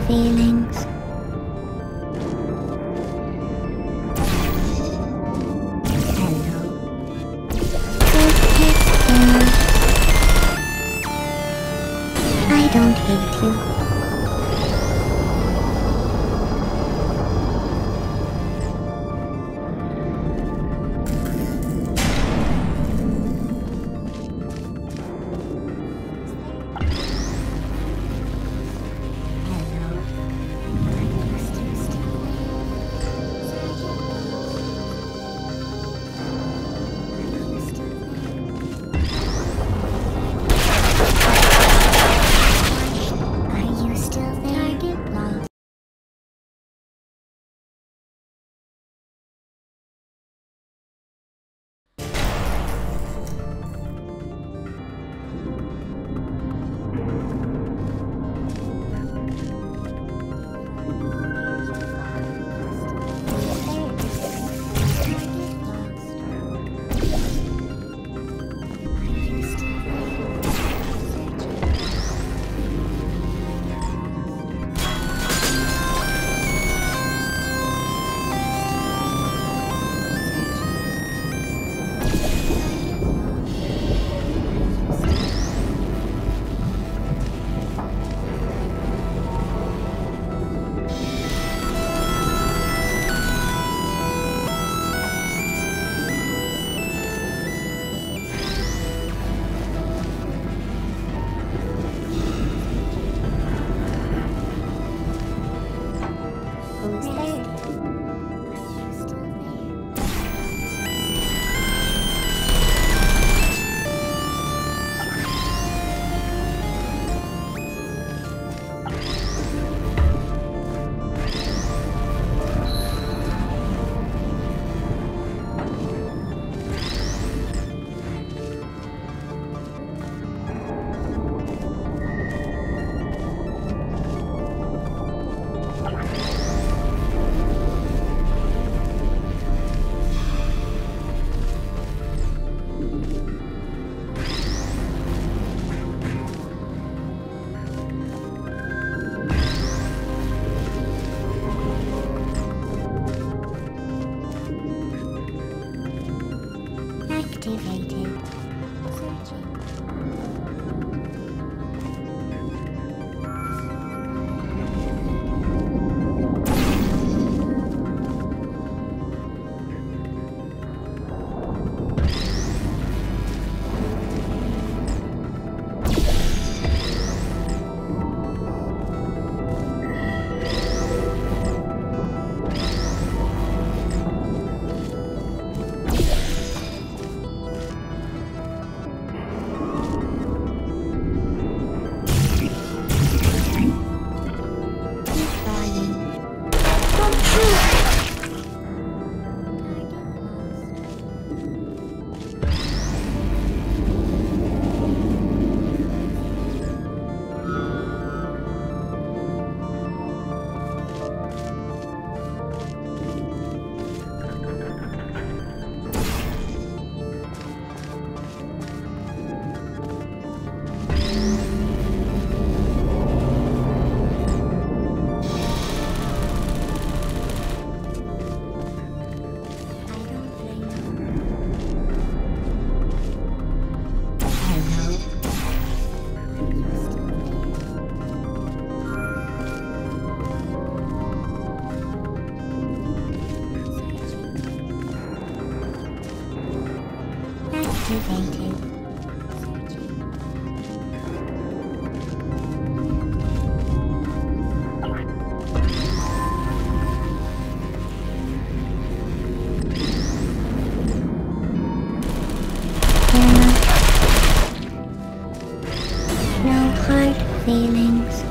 Feelings. Hello. I don't hate you. Are Activated. Searching. Activated. No hard feelings.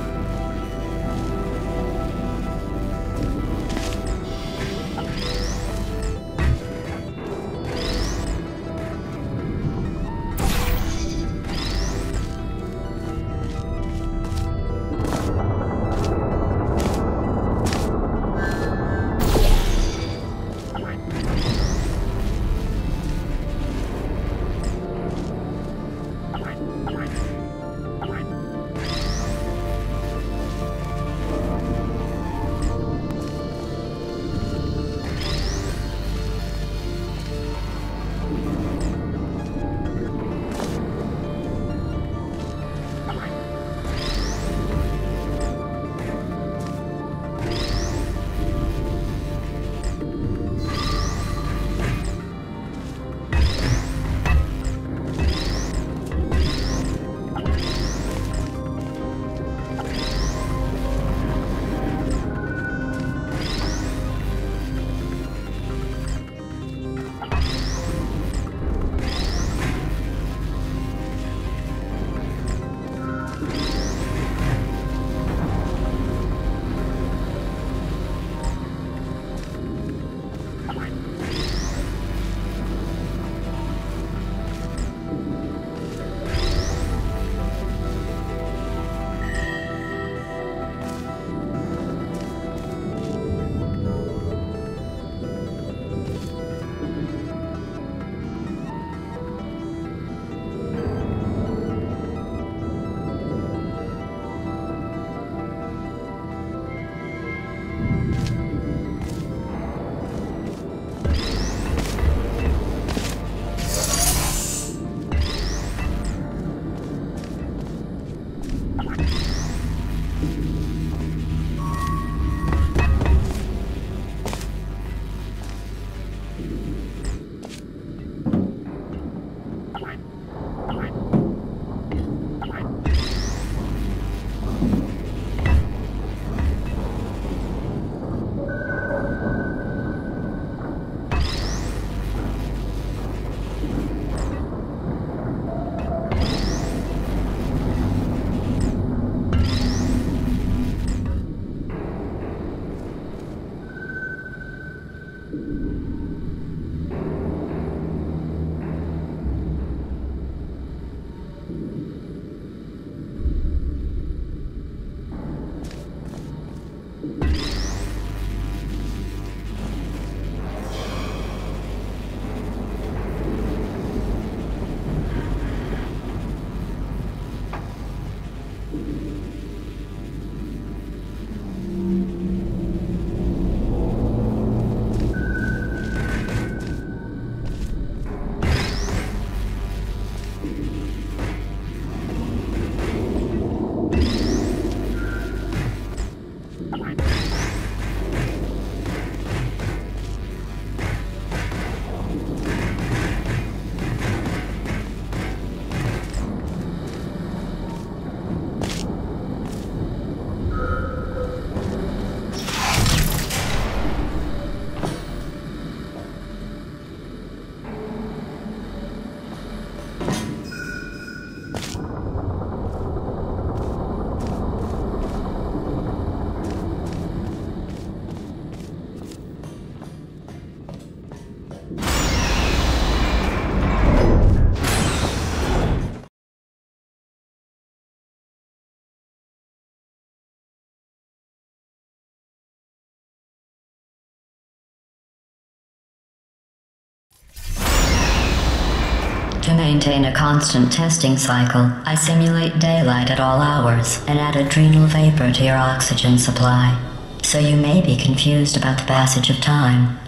To maintain a constant testing cycle, I simulate daylight at all hours and add adrenal vapor to your oxygen supply. So you may be confused about the passage of time.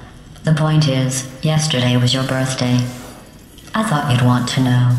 The point is, yesterday was your birthday. I thought you'd want to know.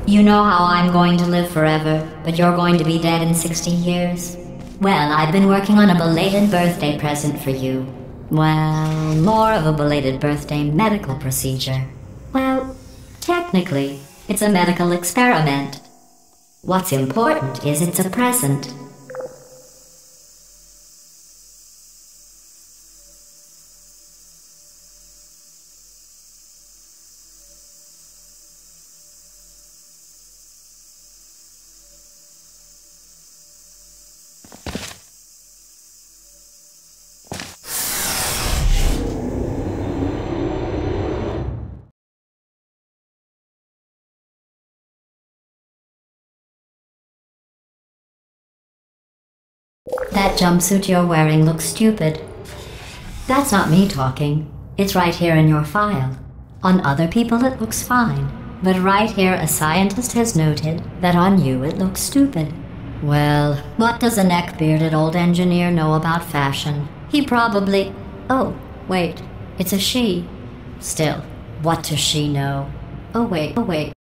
You know how I'm going to live forever, but you're going to be dead in 60 years? Well, I've been working on a belated birthday present for you. Well, more of a belated birthday medical procedure. Well, technically, it's a medical experiment. What's important is it's a present. That jumpsuit you're wearing looks stupid. That's not me talking. It's right here in your file. On other people it looks fine, but right here a scientist has noted that on you it looks stupid. Well, what does a neck-bearded old engineer know about fashion? He probably... Oh, wait, it's a she. Still, what does she know? Oh wait.